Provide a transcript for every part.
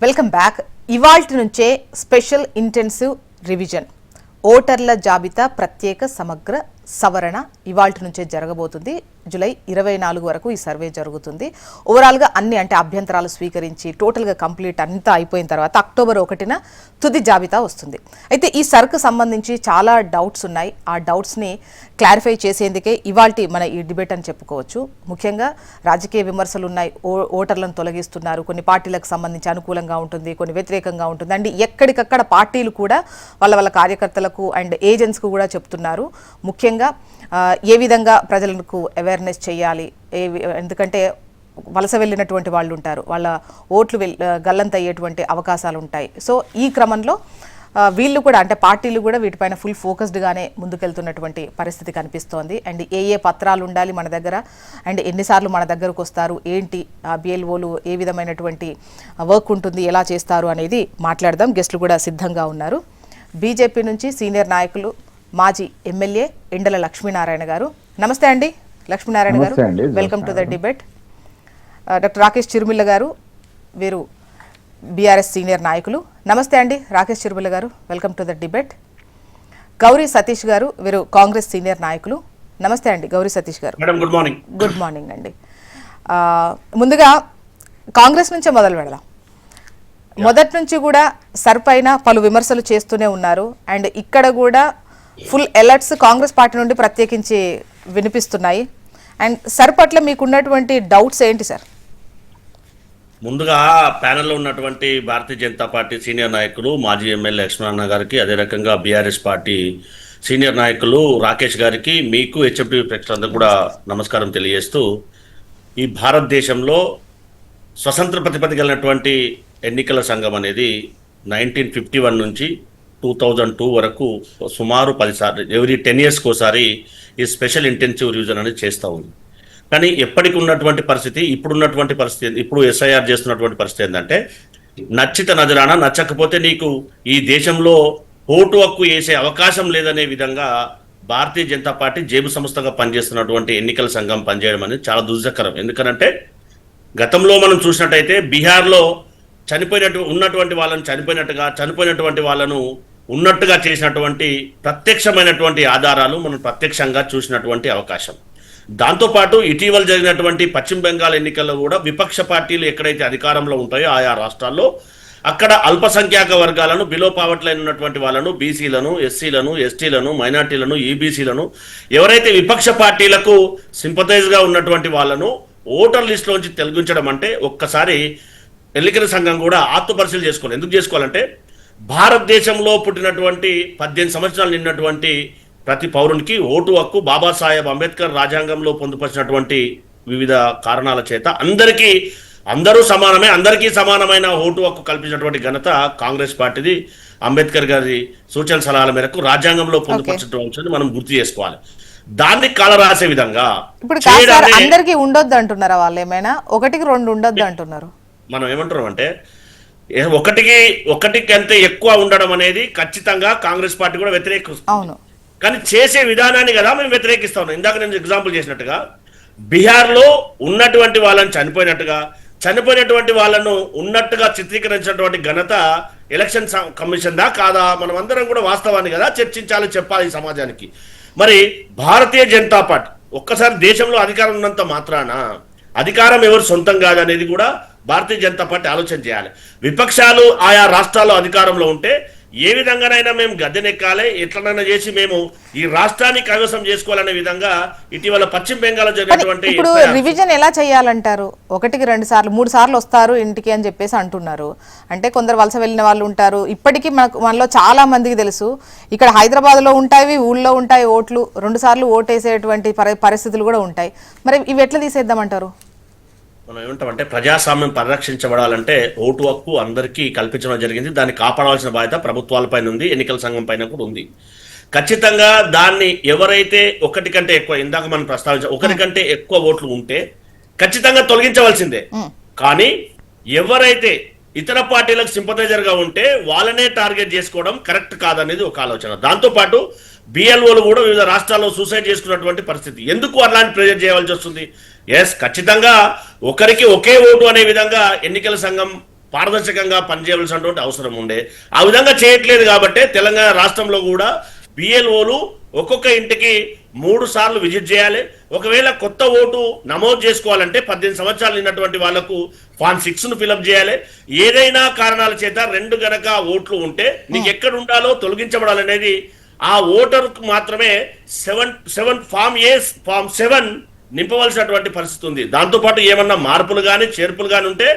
Welcome back. ఇవాల్టి నుంచే special intensive revision ఓటర్ల జాబితా ప్రత్యేక సమగ్ర సవరణ ఇవాల్టి నుంచే జరగబోతుంది. జూలై 24 వరకు ఈ సర్వే జరుగుతుంది. ఓవరాల్గా అన్ని అంటే అభ్యంతరాలు స్వీకరించి టోటల్గా కంప్లీట్ అంతా అయిపోయిన తర్వాత అక్టోబర్ 1న తుది జాబితా వస్తుంది. అయితే ఈ సర్కు సంబంధించి చాలా డౌట్స్ ఉన్నాయి. ఆ డౌట్స్ని క్లారిఫై చేసేందుకే ఇవాల్టి మన ఈ డిబేట్ అని చెప్పుకోవచ్చు. ముఖ్యంగా రాజకీయ విమర్శలు ఉన్నాయి. ఓటర్లను తొలగిస్తున్నారు, కొన్ని పార్టీలకు సంబంధించి అనుకూలంగా ఉంటుంది, కొన్ని వ్యతిరేకంగా ఉంటుంది. అండ్ ఎక్కడికక్కడ పార్టీలు కూడా వాళ్ళ కార్యకర్తలకు అండ్ ఏజెంట్స్కు కూడా చెప్తున్నారు. ముఖ్యంగా ఏ విధంగా ప్రజలకు అవేర్నెస్ చేయాలి, ఎందుకంటే వలస వెళ్ళినటువంటి వాళ్ళు ఉంటారు, వాళ్ళ ఓట్లు గల్లంత అయ్యేటువంటి అవకాశాలు ఉంటాయి. సో ఈ క్రమంలో వీళ్ళు కూడా అంటే పార్టీలు కూడా వీటిపైన ఫుల్ ఫోకస్డ్గానే ముందుకెళ్తున్నటువంటి పరిస్థితి కనిపిస్తోంది. అండ్ ఏ పత్రాలు ఉండాలి మన దగ్గర, అండ్ ఎన్నిసార్లు మన దగ్గరకు వస్తారు, ఏంటి బిఎల్ఓలు ఏ విధమైనటువంటి వర్క్ ఉంటుంది, ఎలా చేస్తారు అనేది మాట్లాడదాం. గెస్టులు కూడా సిద్ధంగా ఉన్నారు. బీజేపీ నుంచి సీనియర్ నాయకులు మాజీ ఎమ్మెల్యే ఎండల లక్ష్మీనారాయణ గారు. నమస్తే అండి Lakshminarayana garu, welcome to the debate. Doctor Rakesh Chirumilla garu, వీరు బీఆర్ఎస్ సీనియర్ నాయకులు. నమస్తే అండి రాకేష్ చిరుమిల్ల గారు, welcome to the debate. Gauri Satish గారు, వీరు కాంగ్రెస్ సీనియర్ నాయకులు. నమస్తే అండి గౌరీ సతీష్ గారు. Good morning. గుడ్ మార్నింగ్ అండి. ముందుగా కాంగ్రెస్ నుంచే మొదలు పెడదాం. మొదటి నుంచి కూడా సర్ పైన పలు విమర్శలు చేస్తూనే ఉన్నారు. అండ్ ఇక్కడ కూడా ఫుల్ అలర్ట్స్ కాంగ్రెస్ పార్టీ నుండి ప్రత్యేకించి వినిపిస్తున్నాయి. అండ్ సర్ పట్ల మీకున్నటువంటి డౌట్స్ ఏంటి సార్? ముందుగా ప్యానెల్లో ఉన్నటువంటి భారతీయ జనతా పార్టీ సీనియర్ నాయకులు మాజీ ఎమ్మెల్యే లక్ష్మణ గారికి, అదే రకంగా బీఆర్ఎస్ పార్టీ సీనియర్ నాయకులు రాకేష్ గారికి, మీకు హెచ్ఎంటీవీ ప్రేక్షకులందరూ కూడా నమస్కారం తెలియజేస్తూ, ఈ భారతదేశంలో స్వతంత్ర ప్రతిపత్తి కలిగినటువంటి ఎన్నికల సంఘం అనేది 1951 నుంచి 2002 వరకు సుమారు 10 సార్లు ఎవ్రీ 10 yearsకి ఒకసారి ఈ స్పెషల్ ఇంటెన్సివ్ రివిజన్ అనేది చేస్తూ ఉంది. కానీ ఎప్పటికి ఉన్నటువంటి పరిస్థితి, ఇప్పుడున్నటువంటి పరిస్థితి, ఇప్పుడు ఎస్ఐఆర్ చేస్తున్నటువంటి పరిస్థితి ఏంటంటే, నచ్చిత నజరానా, నచ్చకపోతే నీకు ఈ దేశంలో ఓటు హక్కు వేసే అవకాశం లేదనే విధంగా భారతీయ జనతా పార్టీ జేబు సంస్థగా పనిచేస్తున్నటువంటి ఎన్నికల సంఘం పనిచేయడం అనేది చాలా దుర్జకరం. ఎందుకంటే గతంలో మనం చూసినట్టయితే బీహార్లో ఉన్నటువంటి వాళ్ళను చనిపోయినటువంటి వాళ్ళను ఉన్నట్టుగా చేసినటువంటి ప్రత్యక్షమైనటువంటి ఆధారాలు మనం ప్రత్యక్షంగా చూసినటువంటి అవకాశం. దాంతోపాటు ఇటీవల జరిగినటువంటి పశ్చిమ బెంగాల్ ఎన్నికల్లో కూడా విపక్ష పార్టీలు ఎక్కడైతే అధికారంలో ఉంటాయో ఆయా రాష్ట్రాల్లో అక్కడ అల్పసంఖ్యాక వర్గాలను, బిలో పావర్టీ లైన్ ఉన్నటువంటి వాళ్ళను, బీసీలను, ఎస్సీలను, ఎస్టీలను, మైనార్టీలను, ఈబీసీలను, ఎవరైతే విపక్ష పార్టీలకు సింపథైజ్గా ఉన్నటువంటి వాళ్ళను ఓటర్ లిస్టులోంచి తొలగించడం అంటే ఒక్కసారి ఎన్నికల సంఘం కూడా ఆత్మపరిశీలన చేసుకోవాలి. ఎందుకు చేసుకోవాలంటే భారతదేశంలో పుట్టినటువంటి 18 సంవత్సరాలు నిన్నటువంటి ప్రతి పౌరునికి ఓటు హక్కు బాబాసాహెబ్ అంబేద్కర్ రాజ్యాంగంలో పొందుపరిచినటువంటి వివిధ కారణాల చేత అందరూ సమానమే, అందరికీ సమానమైన ఓటు హక్కు కల్పించినటువంటి ఘనత కాంగ్రెస్ పార్టీది. అంబేద్కర్ గారి సూచన సలహాల మేరకు రాజ్యాంగంలో పొందుపరిచినటువంటి మనం గుర్తు చేసుకోవాలి. దాన్ని కాలరాసే విధంగా అందరికీ ఉండొద్దు అంటున్నారా వాళ్ళు? ఏమైనా ఒకటికి రెండు ఉండొద్దు అంటున్నారు. మనం ఏమంటున్నాం అంటే ఒకటి కంటే ఎక్కువ ఉండడం అనేది ఖచ్చితంగా కాంగ్రెస్ పార్టీ కూడా వ్యతిరేకిస్తుంది. కానీ చేసే విధానాన్ని కదా మేము వ్యతిరేకిస్తా ఉన్నాం. ఇందాక నేను ఎగ్జాంపుల్ చేసినట్టుగా బీహార్లో ఉన్నటువంటి వాళ్ళని చనిపోయినటువంటి వాళ్ళను ఉన్నట్టుగా చిత్రీకరించినటువంటి ఘనత ఎలక్షన్ కమిషన్ దా కాదా? మనం అందరం కూడా వాస్తవాన్ని కదా చర్చించాలి, చెప్పాలి ఈ సమాజానికి. మరి భారతీయ జనతా పార్టీ ఒక్కసారి దేశంలో అధికారం ఉన్నంత మాత్రాన అధికారం ఎవరు సొంతం కాదనేది కూడా భారతీయ జనతా పార్టీ ఆలోచన చేయాలి. విపక్షాలు ఆయా రాష్ట్రాల్లో అధికారంలో ఉంటే ఏ విధంగానైనా మేము గద్దెనెక్కాలి, ఎట్లనైనా చేసి మేము ఈ రాష్ట్రాన్ని కైవసం చేసుకోవాలనే విధంగా ఇటీవల పశ్చిమ బెంగాల్ జరిగినటువంటి ఇప్పుడు రివిజన్ ఎలా చేయాలంటారు? 1కి 2 సార్లు 3 సార్లు వస్తారు ఇంటికి అని చెప్పేసి అంటున్నారు. అంటే కొందరు వలస వెళ్ళిన వాళ్ళు ఉంటారు. ఇప్పటికీ మనలో చాలా మందికి తెలుసు, ఇక్కడ హైదరాబాద్లో ఉంటాయి, ఊళ్ళో ఉంటాయి ఓట్లు, 2 సార్లు ఓటేసేటువంటి పరిస్థితులు కూడా ఉంటాయి. మరి ఇవి ఎట్లా తీసేద్దామంటారు? మనం ఏమంటామంటే ప్రజాస్వామ్యం పరిరక్షించబడాలంటే ఓటు హక్కు అందరికీ కల్పించడం జరిగింది. దాన్ని కాపాడాల్సిన బాధ్యత ప్రభుత్వాలపైన ఉంది, ఎన్నికల సంఘం పైన కూడా ఉంది. ఖచ్చితంగా దాన్ని ఎవరైతే ఒకటి కంటే ఎక్కువ, ఇందాక మనం ప్రస్తావించాం, ఒకటి కంటే ఎక్కువ ఓట్లు ఉంటే ఖచ్చితంగా తొలగించవలసిందే. కానీ ఎవరైతే ఇతర పార్టీలకు సింపథైజర్గా ఉంటే వాళ్ళనే టార్గెట్ చేసుకోవడం కరెక్ట్ కాదనేది ఒక ఆలోచన. దాంతోపాటు బిఎల్ఓలు కూడా వివిధ రాష్ట్రాల్లో సూసైడ్ చేసుకున్నటువంటి పరిస్థితి. ఎందుకు అలాంటి ప్రెజర్ చేయవలసి వస్తుంది? ఖచ్చితంగా ఒకరికి ఒకే ఓటు అనే విధంగా ఎన్నికల సంఘం పారదర్శకంగా పనిచేయవలసినటువంటి అవసరం ఉండే. ఆ విధంగా చేయట్లేదు కాబట్టి తెలంగాణ రాష్ట్రంలో కూడా బిఎల్ఓలు ఒక్కొక్క ఇంటికి 3 సార్లు విజిట్ చేయాలి. ఒకవేళ కొత్త ఓటు నమోదు చేసుకోవాలంటే 18 సంవత్సరాలు ఉన్నటువంటి వాళ్లకు ఫామ్ 6ను ఫిలప్ చేయాలి. ఏదైనా కారణాల చేత 2 గనక ఓట్లు ఉంటే నీకు ఎక్కడ ఉండాలో తొలగించబడాలనేది ఆ ఓటర్కు మాత్రమే ఫామ్ 7 నింపవలసినటువంటి పరిస్థితి ఉంది. దాంతోపాటు ఏమన్నా మార్పులు కానీ చేర్పులు కానీ ఉంటే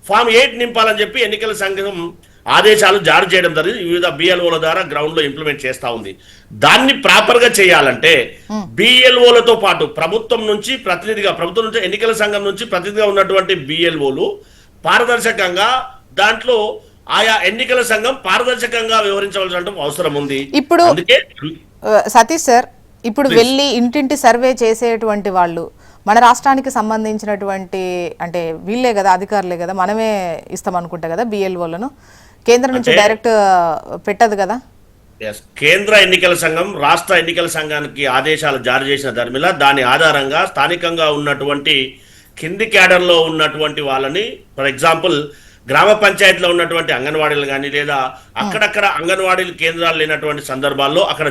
ఫామ్ 8 నింపాలని చెప్పి ఎన్నికల సంఘం ఆదేశాలు జారీ చేయడం జరిగింది. వివిధ బిఎల్ఓల ద్వారా గ్రౌండ్ లో ఇంప్లిమెంట్ చేస్తా ఉంది. దాన్ని ప్రాపర్ గా చేయాలంటే బిఎల్ఓలతో పాటు ప్రభుత్వం నుంచి ఎన్నికల సంఘం నుంచి ప్రతినిధిగా ఉన్నటువంటి బిఎల్ఓలు పారదర్శకంగా దాంట్లో ఆయా ఎన్నికల సంఘం పారదర్శకంగా వ్యవహరించవలసిన అవసరం ఉంది. ఇప్పుడు అందుకే సతీష్ సార్, ఇప్పుడు వెళ్ళి ఇంటింటి సర్వే చేసేటువంటి వాళ్ళు మన రాష్ట్రానికి సంబంధించినటువంటి అంటే వీళ్ళే కదా, అధికారులే కదా, మనమే ఇస్తాం అనుకుంటా కదా బిఎల్ఓలను, కేంద్రం నుంచి డైరెక్ట్ పెట్టదు కదా. కేంద్ర ఎన్నికల సంఘం రాష్ట్ర ఎన్నికల సంఘానికి ఆదేశాలు జారీ చేసిన ధర్మిల దాని ఆధారంగా స్థానికంగా ఉన్నటువంటి కింది క్యాడర్లో ఉన్నటువంటి వాళ్ళని, ఫర్ ఎగ్జాంపుల్ గ్రామ పంచాయతీలో ఉన్నటువంటి అంగన్వాడీలు కానీ లేదా అక్కడక్కడ అంగన్వాడీలు కేంద్రాలు లేనటువంటి సందర్భాల్లో అక్కడ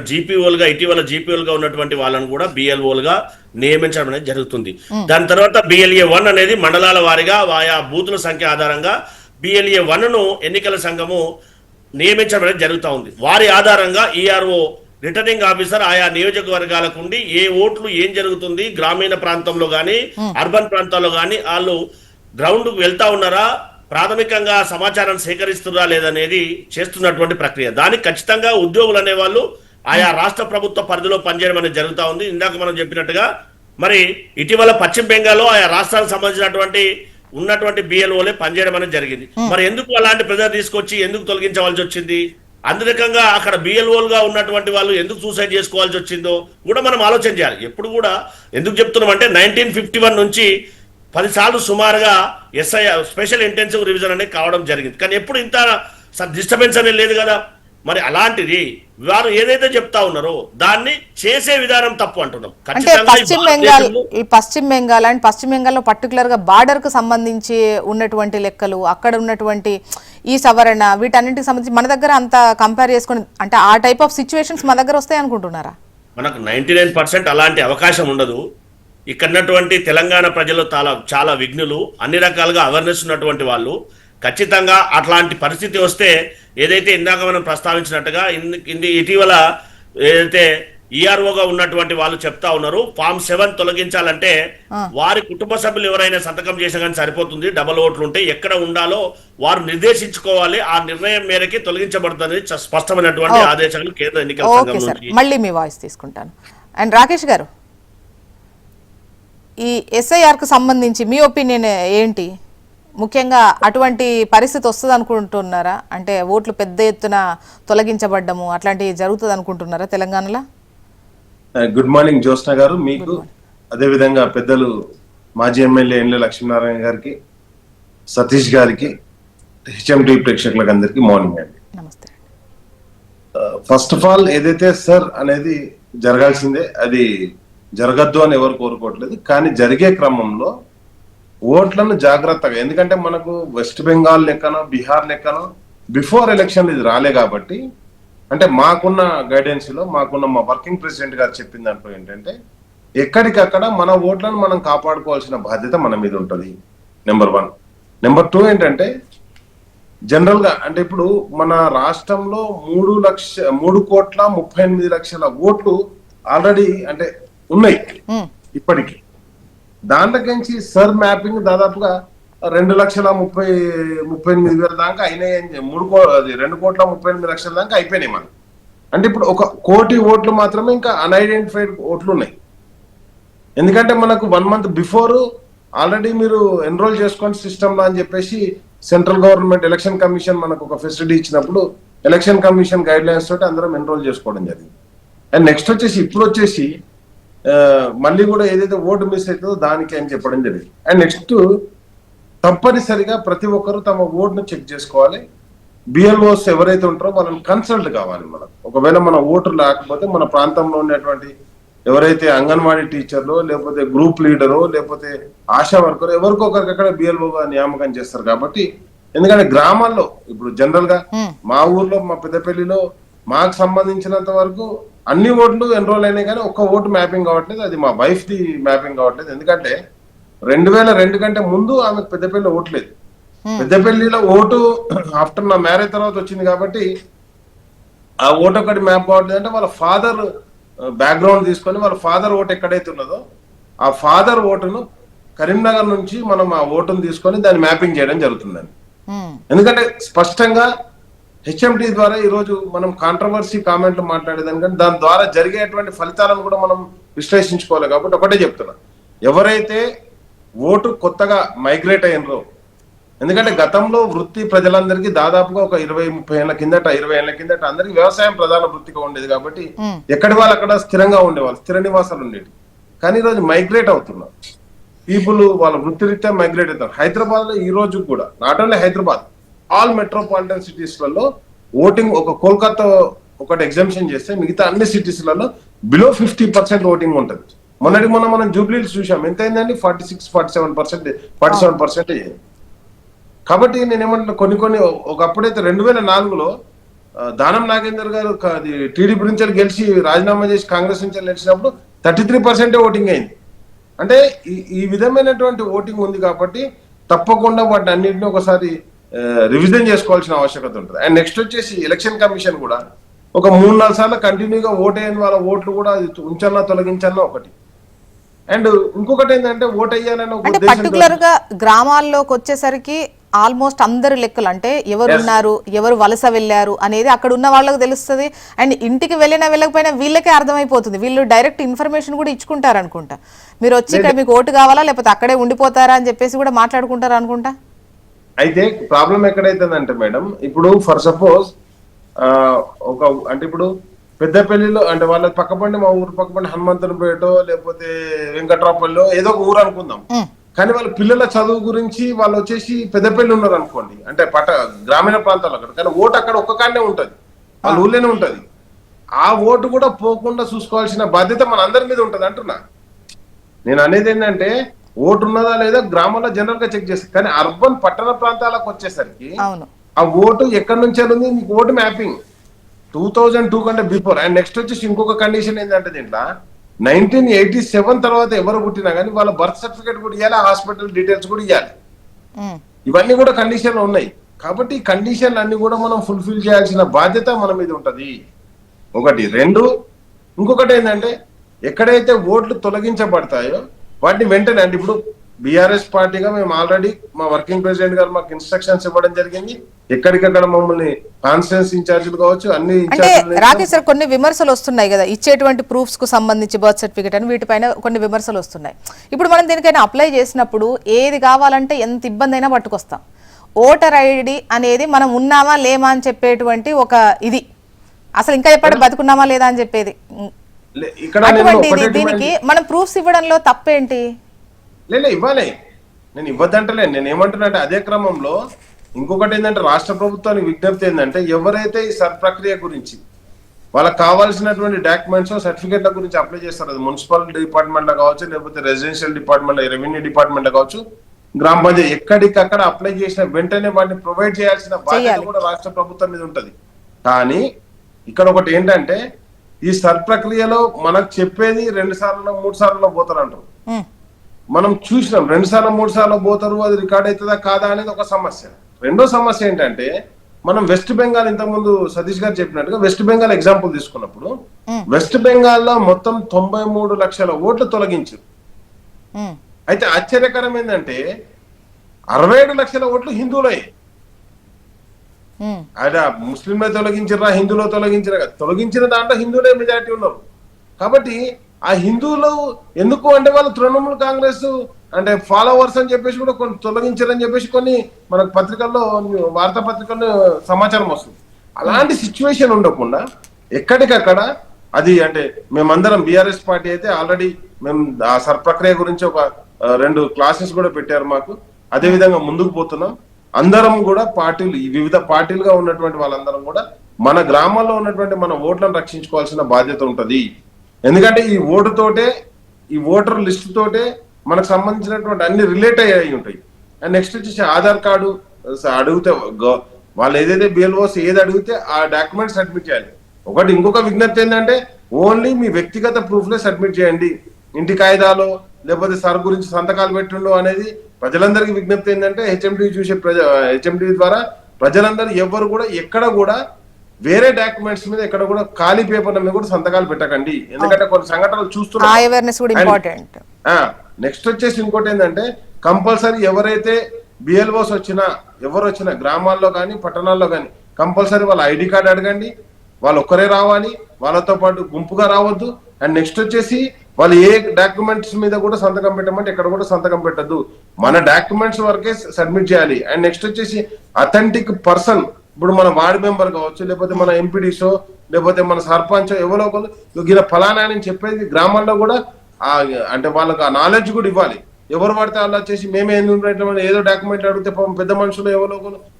ఇటీవల జీపీఓలుగా ఉన్నటువంటి వాళ్ళను కూడా బిఎల్ఓలుగా నియమించడం అనేది జరుగుతుంది. దాని తర్వాత BLA 1 అనేది మండలాల వారీగా ఆయా బూతుల సంఖ్య ఆధారంగా BLA 1ను ఎన్నికల సంఘము నియమించడం అనేది జరుగుతూ ఉంది. వారి ఆధారంగా ERO రిటర్నింగ్ ఆఫీసర్ ఆయా నియోజకవర్గాలకు ఉండి ఏ ఓట్లు ఏం జరుగుతుంది, గ్రామీణ ప్రాంతంలో కానీ అర్బన్ ప్రాంతాల్లో కానీ వాళ్ళు గ్రౌండ్కు వెళ్తా ఉన్నారా, ప్రాథమికంగా సమాచారం సేకరిస్తున్నా లేదనేది చేస్తున్నటువంటి ప్రక్రియ. దానికి ఖచ్చితంగా ఉద్యోగులు అనేవాళ్ళు ఆయా రాష్ట్ర ప్రభుత్వ పరిధిలో పనిచేయడం అనేది జరుగుతూ ఉంది. ఇందాక మనం చెప్పినట్టుగా మరి ఇటీవల పశ్చిమ బెంగాల్లో ఆయా రాష్ట్రాలకు సంబంధించినటువంటి ఉన్నటువంటి బిఎల్ఓలే పనిచేయడం అనేది జరిగింది. మరి ఎందుకు అలాంటి ప్రెజర్ తీసుకొచ్చి ఎందుకు తొలగించవలసి వచ్చింది, అందురకంగా అక్కడ బిఎల్ఓలుగా ఉన్నటువంటి వాళ్ళు ఎందుకు సూసైడ్ చేసుకోవాల్సి వచ్చిందో కూడా మనం ఆలోచన చేయాలి. ఎప్పుడు కూడా ఎందుకు చెప్తున్నామంటే 1951 నుంచి 10 సార్లు సుమారుగా స్పెషల్ ఇంటెన్సివ్ రివిజన్ అనేది కావడం జరిగింది. కానీ ఎప్పుడు ఇంత డిస్టర్బెన్స్ అనేది లేదు కదా. మరి అలాంటిది వారు ఏదైతే చెప్తా ఉన్నారో దాన్ని చేసే విధానం తప్పు అంటున్నాం. అంటే పశ్చిమ బెంగాల్లో పర్టికులర్ గా బార్డర్ కు సంబంధించి ఉన్నటువంటి లెక్కలు, అక్కడ ఉన్నటువంటి ఈ సవరణ, వీటన్నింటికి సంబంధించి మన దగ్గర అంత కంపేర్ చేసుకుని అంటే ఆ టైప్ ఆఫ్ సిచ్యువేషన్స్ మన దగ్గర వస్తాయి అనుకుంటున్నారా? మనకు 99% అలాంటి అవకాశం ఉండదు. ఇక్కడ తెలంగాణ ప్రజలు చాలా విఘ్నులు, అన్ని రకాలుగా అవేర్నెస్ ఉన్నటువంటి వాళ్ళు. ఖచ్చితంగా అట్లాంటి పరిస్థితి వస్తే ఏదైతే ఇందాక మనం ప్రస్తావించినట్టుగా ఇటీవల ఏదైతే EROగా ఉన్నటువంటి వాళ్ళు చెప్తా ఉన్నారు, ఫామ్ 7 తొలగించాలంటే వారి కుటుంబ సభ్యులు ఎవరైనా సంతకం చేసినా కానీ సరిపోతుంది. డబల్ ఓట్లు ఉంటే ఎక్కడ ఉండాలో వారు నిర్దేశించుకోవాలి. ఆ నిర్ణయం మేరకి తొలగించబడుతుంది స్పష్టమైనటువంటి ఆదేశాలు కేంద్ర ఎన్నికల సంఘం నుంచి. మళ్ళీ మీ వాయిస్ తీసుకుంటాను. అండ్ రాకేష్ గారు, ఈ SIRకు సంబంధించి మీ ఒపీనియన్ ఏంటి? ముఖ్యంగా అటువంటి పరిస్థితి వస్తుంది అనుకుంటున్నారా? అంటే ఓట్లు పెద్ద ఎత్తున తొలగించబడ్డము అట్లాంటివి జరుగుతుంది అనుకుంటున్నారా తెలంగాణలో? గుడ్ మార్నింగ్ జ్యోత్స్న గారు, మీకు అదేవిధంగా పెద్దలు మాజీ ఎమ్మెల్యే ఎండ్ల లక్ష్మీనారాయణ గారికి, సతీష్ గారికి, HMT ప్రేక్షకులకు అందరికీ మార్నింగ్ అండి. నమస్తే. ఫస్ట్ ఆఫ్ ఆల్ ఏదైతే సార్ అనేది జరగాల్సిందే, అది జరగద్దు అని ఎవరు కోరుకోవట్లేదు. కానీ జరిగే క్రమంలో ఓట్లను జాగ్రత్తగా, ఎందుకంటే మనకు వెస్ట్ బెంగాల్ లెక్కనో బీహార్ లెక్కనో బిఫోర్ ఎలక్షన్ ఇది రాలే కాబట్టి, అంటే మాకున్న గైడెన్స్ లో మాకున్న మా వర్కింగ్ ప్రెసిడెంట్ గారు చెప్పిన దాంట్లో ఏంటంటే ఎక్కడికక్కడ మన ఓట్లను మనం కాపాడుకోవాల్సిన బాధ్యత మన మీద ఉంటుంది. నెంబర్ 1. నెంబర్ 2 ఏంటంటే జనరల్ గా అంటే ఇప్పుడు మన రాష్ట్రంలో 3,38,00,000 ఓట్లు ఆల్రెడీ అంటే ఉన్నాయి ఇప్పటికి. దాంట్లోకించి సర్ మ్యాపింగ్ దాదాపుగా 2,38,000 దాకా అయినాయి. 2,38,00,000 దాకా అయిపోయినాయి మనం. అంటే ఇప్పుడు 1 కోటి ఓట్లు మాత్రమే ఇంకా అన్ఐడెంటిఫైడ్ ఓట్లు ఉన్నాయి. ఎందుకంటే మనకు 1 మంత్ బిఫోర్ ఆల్రెడీ మీరు ఎన్రోల్ చేసుకోండి సిస్టమ్ లో అని చెప్పేసి సెంట్రల్ గవర్నమెంట్ ఎలక్షన్ కమిషన్ మనకు ఒక ఫెసిలిటీ ఇచ్చినప్పుడు ఎలక్షన్ కమిషన్ గైడ్ లైన్స్ తోటి అందరం ఎన్రోల్ చేసుకోవడం జరిగింది. అండ్ నెక్స్ట్ ఇప్పుడు వచ్చేసి మళ్ళీ కూడా ఏదైతే ఓటు మిస్ అవుతుందో దానికి అని చెప్పడం జరిగింది. అండ్ నెక్స్ట్ తప్పనిసరిగా ప్రతి ఒక్కరు తమ ఓటును చెక్ చేసుకోవాలి. బిఎల్ఓస్ ఎవరైతే ఉంటారో వాళ్ళని కన్సల్ట్ కావాలి. మనం ఒకవేళ మన ఓటు లేకపోతే మన ప్రాంతంలో ఉండేటువంటి ఎవరైతే అంగన్వాడీ టీచర్లో లేకపోతే గ్రూప్ లీడరో లేకపోతే ఆశా వర్కర్ ఎవరికొకరికి అక్కడ బిఎల్ఓగా నియామకం చేస్తారు కాబట్టి ఎందుకంటే గ్రామాల్లో ఇప్పుడు జనరల్ గా మా ఊర్లో మా పెద్దపల్లిలో మాకు సంబంధించినంత వరకు అన్ని ఓట్లు ఎన్రోల్ అయినాయి కానీ ఒక్క ఓటు మ్యాపింగ్ కావట్లేదు. అది మా వైఫ్ ది మ్యాపింగ్ కావట్లేదు. ఎందుకంటే 2002 కంటే ముందు ఆమెకు పెద్దపల్లిలో ఓట్లేదు. పెద్దపల్లిలో ఓటు ఆఫ్టర్ నా మ్యారేజ్ తర్వాత వచ్చింది కాబట్టి ఆ ఓటు ఒకటి మ్యాప్ కావట్లేదు. అంటే వాళ్ళ ఫాదర్ బ్యాక్గ్రౌండ్ తీసుకొని వాళ్ళ ఫాదర్ ఓటు ఎక్కడైతే ఉన్నదో ఆ ఫాదర్ ఓటును కరీంనగర్ నుంచి మనం ఆ ఓటును తీసుకొని దాన్ని మ్యాపింగ్ చేయడం జరుగుతుందండి. ఎందుకంటే స్పష్టంగా హెచ్ఎండి ద్వారా ఈ రోజు మనం కాంట్రవర్సీ కామెంట్లు మాట్లాడేదానికంటే దాని ద్వారా జరిగేటువంటి ఫలితాలను కూడా మనం విశ్లేషించుకోవాలి. కాబట్టి ఒకటే చెప్తున్నా, ఎవరైతే ఓటు కొత్తగా మైగ్రేట్ అయినరో, ఎందుకంటే గతంలో వృత్తి ప్రజలందరికీ దాదాపుగా ఒక 20-30 ఏళ్ల కిందట 20 ఏళ్ల కిందట అందరికి వ్యవసాయం ప్రధాన వృత్తిగా ఉండేది కాబట్టి ఎక్కడి వాళ్ళు అక్కడ స్థిరంగా ఉండేవాళ్ళు, స్థిర నివాసాలు ఉండేవి. కానీ ఈరోజు మైగ్రేట్ అవుతున్నారు పీపుల్, వాళ్ళ వృత్తిరీత్యా మైగ్రేట్ అవుతారు. హైదరాబాద్ లో ఈ రోజు కూడా not only Hyderabad, all metropolitan cities లలో ఓటింగ్ ఒక కోల్కతా ఒకటి ఎగ్జామ్షన్ చేస్తే మిగతా అన్ని సిటీస్ లలో బిలో 50% ఓటింగ్ ఉంటుంది. మొన్న మనం జూబ్లీస్ చూసాం, ఎంత అయిందండి? 47%. కాబట్టి నేనేమంటున్నా, కొన్ని ఒకప్పుడైతే 2004లో దానం నాగేందర్ గారు టీడీపీ నుంచి గెలిచి రాజీనామా చేసి కాంగ్రెస్ నుంచి గెలిచినప్పుడు 33% ఓటింగ్ అయింది. అంటే ఈ విధమైనటువంటి ఓటింగ్ ఉంది కాబట్టి తప్పకుండా వాటిని అన్నింటినీ ఒకసారి రివిజన్ చేసుకోవాల్సిన ఆవశ్యకత ఉంటుంది. అండ్ నెక్స్ట్ వచ్చేసి ఎలక్షన్ కమిషన్ కూడా ఒక 3-4 సార్లు కంటిన్యూగా ఓటేయని వాళ్ళ ఓట్లు కూడా ఉంచన్నా తొలగించన్నా ఒకటి. అండ్ ఇంకొకటి ఏంటంటే ఓట్ అయ్యాలని ఒక అంటే పర్టికులర్ గా గ్రామాల్లోకి వచ్చేసరికి ఆల్మోస్ట్ అందరు లెక్కలు, అంటే ఎవరు ఉన్నారు, ఎవరు వలస వెళ్ళారు అనేది అక్కడ ఉన్న వాళ్ళకి తెలుస్తుంది. అండ్ ఇంటికి వెళ్ళకపోయినా వీళ్ళకే అర్థమైపోతుంది. వీళ్ళు డైరెక్ట్ ఇన్ఫర్మేషన్ కూడా ఇచ్చుకుంటారు అనుకుంటా. మీరు వచ్చి ఇక్కడ మీకు ఓటు కావాలా లేకపోతే అక్కడే ఉండిపోతారా అని చెప్పేసి కూడా మాట్లాడుకుంటారు అనుకుంటా. అయితే ప్రాబ్లం ఎక్కడైతుందంటే మేడం, ఇప్పుడు ఫర్ సపోజ్ అంటే ఇప్పుడు పెద్దపల్లిలో అంటే వాళ్ళ పక్కపండి, మా ఊరు పక్కపండి హనుమంతునిపేటో లేకపోతే వెంకట్రాపల్లిలో ఏదో ఒక ఊరు అనుకుందాం. కానీ వాళ్ళ పిల్లల చదువు గురించి వాళ్ళు వచ్చేసి పెద్దపల్లి ఉన్నారు అనుకోండి, అంటే గ్రామీణ ప్రాంతాల్లో అక్కడ, కానీ ఓటు అక్కడ ఒక్క కాడనే ఉంటది, వాళ్ళ ఊళ్ళోనే ఉంటది. ఆ ఓటు కూడా పోకుండా చూసుకోవాల్సిన బాధ్యత మన అందరి మీద ఉంటది అంటున్నా. నేను అనేది ఏంటంటే ఓటు ఉన్నదా లేదా గ్రామంలో జనరల్ గా చెక్ చేస్తారు, కానీ అర్బన్ పట్టణ ప్రాంతాలకు వచ్చేసరికి ఆ ఓటు ఎక్కడి నుంచి ఉంది, మీకు ఓటు మ్యాపింగ్ 2002 కంటే బిఫోర్. అండ్ నెక్స్ట్ వచ్చేసి ఇంకొక కండిషన్ ఏంటంటే దీంట్లో 1987 తర్వాత ఎవరు పుట్టినా కానీ వాళ్ళ బర్త్ సర్టిఫికేట్ కూడా ఇవ్వాలి, హాస్పిటల్ డీటెయిల్స్ కూడా ఇవ్వాలి. ఇవన్నీ కూడా కండిషన్లు ఉన్నాయి. కాబట్టి ఈ కండిషన్లు అన్ని కూడా మనం ఫుల్ఫిల్ చేయాల్సిన బాధ్యత మన మీద ఉంటది. ఒకటి. రెండు, ఇంకొకటి ఏంటంటే ఎక్కడైతే ఓట్లు తొలగించబడతాయో వాటిని వెంటనే, అంటే ఇప్పుడు బీఆర్ఎస్ పార్టీగా మేము ఆల్రెడీ మా వర్కింగ్ ప్రెసిడెంట్ గారు మాకు ఇన్స్ట్రక్షన్స్ ఇవ్వడం జరిగింది. ఎక్కడికక్కడ మమ్మల్ని కాన్స్టిట్యూన్సీ ఇన్ఛార్జీలు కావచ్చు అన్ని రాకేష్ సార్, కొన్ని విమర్శలు వస్తున్నాయి కదా ఇచ్చేటువంటి ప్రూఫ్స్ కు సంబంధించి, బర్త్ సర్టిఫికేట్ అని వీటిపైన కొన్ని విమర్శలు వస్తున్నాయి. ఇప్పుడు మనం దీనికైనా అప్లై చేసినప్పుడు ఏది కావాలంటే ఎంత ఇబ్బంది అయినా పట్టుకొస్తాం. ఓటర్ ఐడి అనేది మనం ఉన్నామా లేమా అని చెప్పేటువంటి ఒక ఇది, అసలు ఇంకా ఎప్పటి బతుకున్నామా లేదా అని చెప్పేది. దీనికి మనం ప్రూఫ్స్ ఇవ్వడంలో తప్పేంటి? ఇవ్వాలి, నేను ఇవ్వద్దంటలే. నేను ఏమంటున్నా అంటే అదే క్రమంలో ఇంకొకటి ఏంటంటే రాష్ట్ర ప్రభుత్వానికి విజ్ఞప్తి ఏంటంటే ఎవరైతే ఈ సర్ ప్రక్రియ గురించి వాళ్ళకి కావాల్సినటువంటి డాక్యుమెంట్స్ సర్టిఫికేట్ల గురించి అప్లై చేస్తారు, అది మున్సిపల్ డిపార్ట్మెంట్ లో కావచ్చు లేకపోతే రెసిడెన్షియల్ డిపార్ట్మెంట్, రెవెన్యూ డిపార్ట్మెంట్ లో కావచ్చు, గ్రామ పంచాయతీ, ఎక్కడికక్కడ అప్లై చేసిన వెంటనే వాటిని ప్రొవైడ్ చేయాల్సిన బాధ్యత కూడా రాష్ట్ర ప్రభుత్వం మీద ఉంటది. కానీ ఇక్కడ ఒకటి ఏంటంటే ఈ సర్ ప్రక్రియలో మనకు చెప్పేది 2 సార్లు 3 సార్లు పోతారు అంటారు. మనం చూసినాం 2 సార్లు 3 సార్లు పోతారు, అది రికార్డ్ అవుతుందా కాదా అనేది ఒక సమస్య. రెండో సమస్య ఏంటంటే మనం వెస్ట్ బెంగాల్, ఇంతకుముందు సతీష్ గారు చెప్పినట్టుగా వెస్ట్ బెంగాల్ ఎగ్జాంపుల్ తీసుకున్నప్పుడు వెస్ట్ బెంగాల్లో మొత్తం 93 లక్షల ఓట్లు తొలగించారు. అయితే ఆశ్చర్యకరం ఏంటంటే 67 లక్షల ఓట్లు హిందువులే. అదే ముస్లింలే తొలగించరా హిందువులో తొలగించరా, తొలగించిన దాంట్లో హిందువులే మెజారిటీ ఉన్నారు. కాబట్టి ఆ హిందువులు ఎందుకు అంటే వాళ్ళు తృణమూల్ కాంగ్రెస్ అంటే ఫాలోవర్స్ అని చెప్పేసి కూడా కొన్ని తొలగించారని చెప్పేసి కొన్ని మనకు పత్రికల్లో, వార్తా పత్రికల్లో సమాచారం వస్తుంది. అలాంటి సిచ్యువేషన్ ఉండకుండా ఎక్కడికక్కడ అది, అంటే మేమందరం బీఆర్ఎస్ పార్టీ అయితే ఆల్రెడీ మేము ఆ సర్ ప్రక్రియ గురించి ఒక 2 క్లాసెస్ కూడా పెట్టారు మాకు. అదే విధంగా ముందుకు పోతున్నాం. అందరం కూడా పార్టీలు, వివిధ పార్టీలుగా ఉన్నటువంటి వాళ్ళందరం కూడా మన గ్రామాల్లో ఉన్నటువంటి మన ఓట్లను రక్షించుకోవాల్సిన బాధ్యత ఉంటది. ఎందుకంటే ఈ ఓటుతోటే, ఈ ఓటర్ లిస్ట్ తోటే మనకు సంబంధించినటువంటి అన్ని రిలేట్ అయ్యి ఉంటాయి. అండ్ నెక్స్ట్ వచ్చేసి ఆధార్ కార్డు అడిగితే వాళ్ళు ఏదైతే బిఎల్ఓస్ ఏది అడిగితే ఆ డాక్యుమెంట్ సబ్మిట్ చేయాలి. ఒకటి ఇంకొక విజ్ఞప్తి ఏంటంటే ఓన్లీ మీ వ్యక్తిగత ప్రూఫ్లే సబ్మిట్ చేయండి. ఇంటి కాయిదాలో లేకపోతే సార్ గురించి సంతకాలు పెట్టిండో అనేది ప్రజలందరికీ విజ్ఞప్తి ఏంటంటే హెచ్ఎండి ద్వారా ప్రజలందరూ ఎవరు కూడా ఎక్కడ కూడా వేరే డాక్యుమెంట్స్ మీద ఎక్కడ కూడా ఖాళీ పేపర్ల మీద కూడా సంతకాలు పెట్టకండి. ఎందుకంటే కొన్ని సంఘటనలు చూస్తున్నాం. నెక్స్ట్ వచ్చేసి ఇంకోటి ఏంటంటే కంపల్సరీ ఎవరైతే బిఎల్ఓస్ ఎవరు వచ్చినా గ్రామాల్లో కానీ పట్టణాల్లో కానీ కంపల్సరీ వాళ్ళ ఐడి కార్డు అడగండి. వాళ్ళు ఒక్కరే రావాలి, వాళ్ళతో పాటు గుంపుగా రావద్దు. అండ్ నెక్స్ట్ వచ్చేసి వాళ్ళు ఏ డాక్యుమెంట్స్ మీద కూడా సంతకం పెట్టమంటే ఎక్కడ కూడా సంతకం పెట్టద్దు. మన డాక్యుమెంట్స్ వరకే సబ్మిట్ చేయాలి. అండ్ నెక్స్ట్ వచ్చేసి అథెంటిక్ పర్సన్, ఇప్పుడు మన వార్డ్ మెంబర్ కావచ్చు, లేకపోతే మన ఎంపీడీసో, లేకపోతే మన సర్పంచ్ ఎవరో ఒకరు ఫలానా అని చెప్పేది గ్రామాల్లో కూడా అంటే వాళ్ళకి ఆ నాలెడ్జ్ కూడా ఇవ్వాలి. ఎవరు పడితే వాళ్ళు వచ్చేసి మేమే ఏదో డాక్యుమెంట్ అడిగితే పెద్ద మనుషులు ఎవరో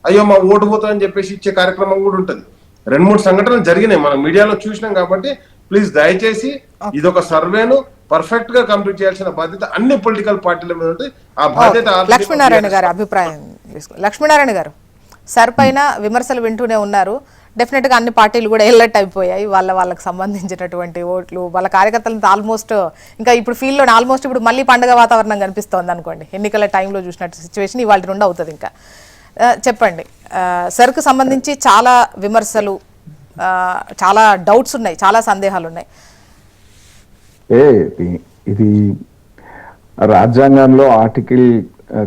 అయ్యో మా ఓటు పోతా అని చెప్పేసి ఇచ్చే కార్యక్రమం కూడా ఉంటుంది. 2-3 సంఘటనలు జరిగినాయి, మనం మీడియాలో చూసినాం. కాబట్టి ప్లీజ్ దయచేసి ఇదొక సర్వేను పర్ఫెక్ట్ గా కంప్లీట్ చేయాల్సిన బాధ్యత అన్ని పొలిటికల్ పార్టీల మీద ఉంటుంది. ఆ బాధ్యత లక్ష్మీనారాయణ గారి అభిప్రాయం లక్ష్మీనారాయణ గారు, సార్ పైన విమర్శలు వింటూనే ఉన్నారు. డెఫినెట్ గా అన్ని పార్టీలు కూడా ఎల్లట్ అయిపోయాయి. వాళ్ళకి సంబంధించినటువంటి ఓట్లు, వాళ్ళ కార్యకర్తలంతా ఆల్మోస్ట్ ఇంకా ఇప్పుడు ఫీల్డ్ లో ఆల్మోస్ట్ ఇప్పుడు మళ్ళీ పండుగ వాతావరణం కనిపిస్తోంది అనుకోండి. ఎన్నికల టైంలో చూసినట్టు సిచ్యువేషన్ ఇవాళ నుండి అవుతుంది. ఇంకా చెప్పండి, సర్కు సంబంధించి చాలా విమర్శలు, చాలా డౌట్స్ ఉన్నాయి, చాలా సందేహాలు ఉన్నాయి. ఇది రాజ్యాంగంలో ఆర్టికల్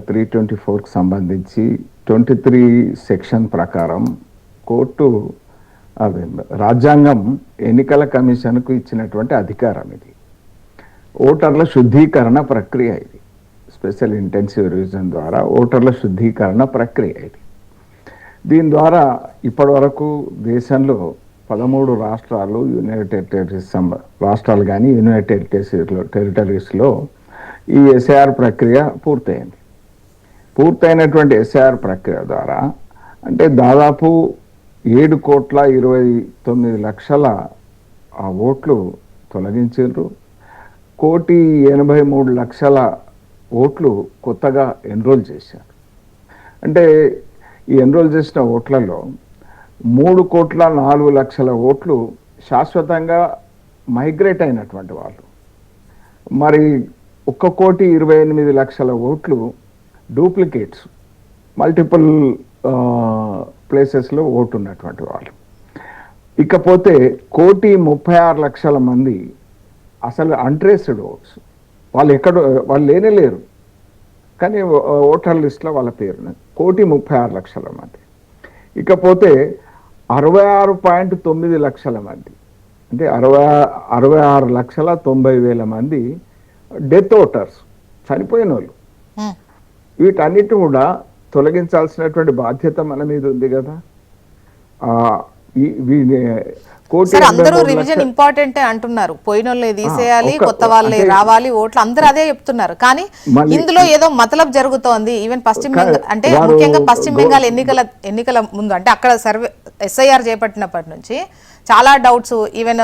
324కి సంబంధించి 23 సెక్షన్ ప్రకారం కోర్టు రాజ్యాంగం ఎన్నికల కమిషన్కు ఇచ్చినటువంటి అధికారం. ఇది ఓటర్ల శుద్ధీకరణ ప్రక్రియ. ఇది స్పెషల్ ఇంటెన్సివ్ రివిజన్ ద్వారా ఓటర్ల శుద్ధీకరణ ప్రక్రియ. ఇది దీని ద్వారా ఇప్పటి వరకు దేశంలో 13 రాష్ట్రాలు, యునైటెడ్ టెరిటరీస్ రాష్ట్రాలు కానీ యునైటెడ్ టెరిటరీస్లో ఈ ఎస్ఐఆర్ ప్రక్రియ పూర్తయింది. పూర్తయినటువంటి ఎస్ఐఆర్ ప్రక్రియ ద్వారా అంటే దాదాపు 7,29,00,000 ఓట్లు తొలగించారు. 1,83,00,000 ఓట్లు కొత్తగా ఎన్రోల్ చేశారు. అంటే ఈ ఎన్రోల్ చేసిన ఓట్లలో 3,04,00,000 ఓట్లు శాశ్వతంగా మైగ్రేట్ అయినటువంటి వాళ్ళు. మరి 1,28,00,000 ఓట్లు డూప్లికేట్స్, మల్టిపుల్ ప్లేసెస్లో ఓటు ఉన్నటువంటి వాళ్ళు. ఇకపోతే 1,36,00,000 మంది అసలు అన్ట్రేస్డ్ ఓట్స్, వాళ్ళు లేనేలేరు కానీ ఓటర్ లిస్ట్లో వాళ్ళ పేరు 1,36,00,000 మంది. ఇకపోతే 66.9 లక్షల మంది, అంటే 66,90,000 మంది డెత్ ఓటర్స్, చనిపోయిన వాళ్ళు. వీటన్నిటి కూడా తొలగించాల్సినటువంటి బాధ్యత మన మీద ఉంది కదా. అందరూ రివిజన్ ఇంపార్టెంట్ అంటున్నారు. పోయిన వాళ్ళే తీసేయాలి, కొత్త వాళ్ళే రావాలి ఓట్లు, అందరూ అదే చెప్తున్నారు. కానీ ఇందులో ఏదో మతలబ్ జరుగుతోంది. ఈవెన్ పశ్చిమ బెంగాల్ అంటే ముఖ్యంగా పశ్చిమ బెంగాల్ ఎన్నికల ముందు అంటే అక్కడ సర్వే ఎస్ఐఆర్ చేపట్టినప్పటి నుంచి చాలా డౌట్స్, ఈవెన్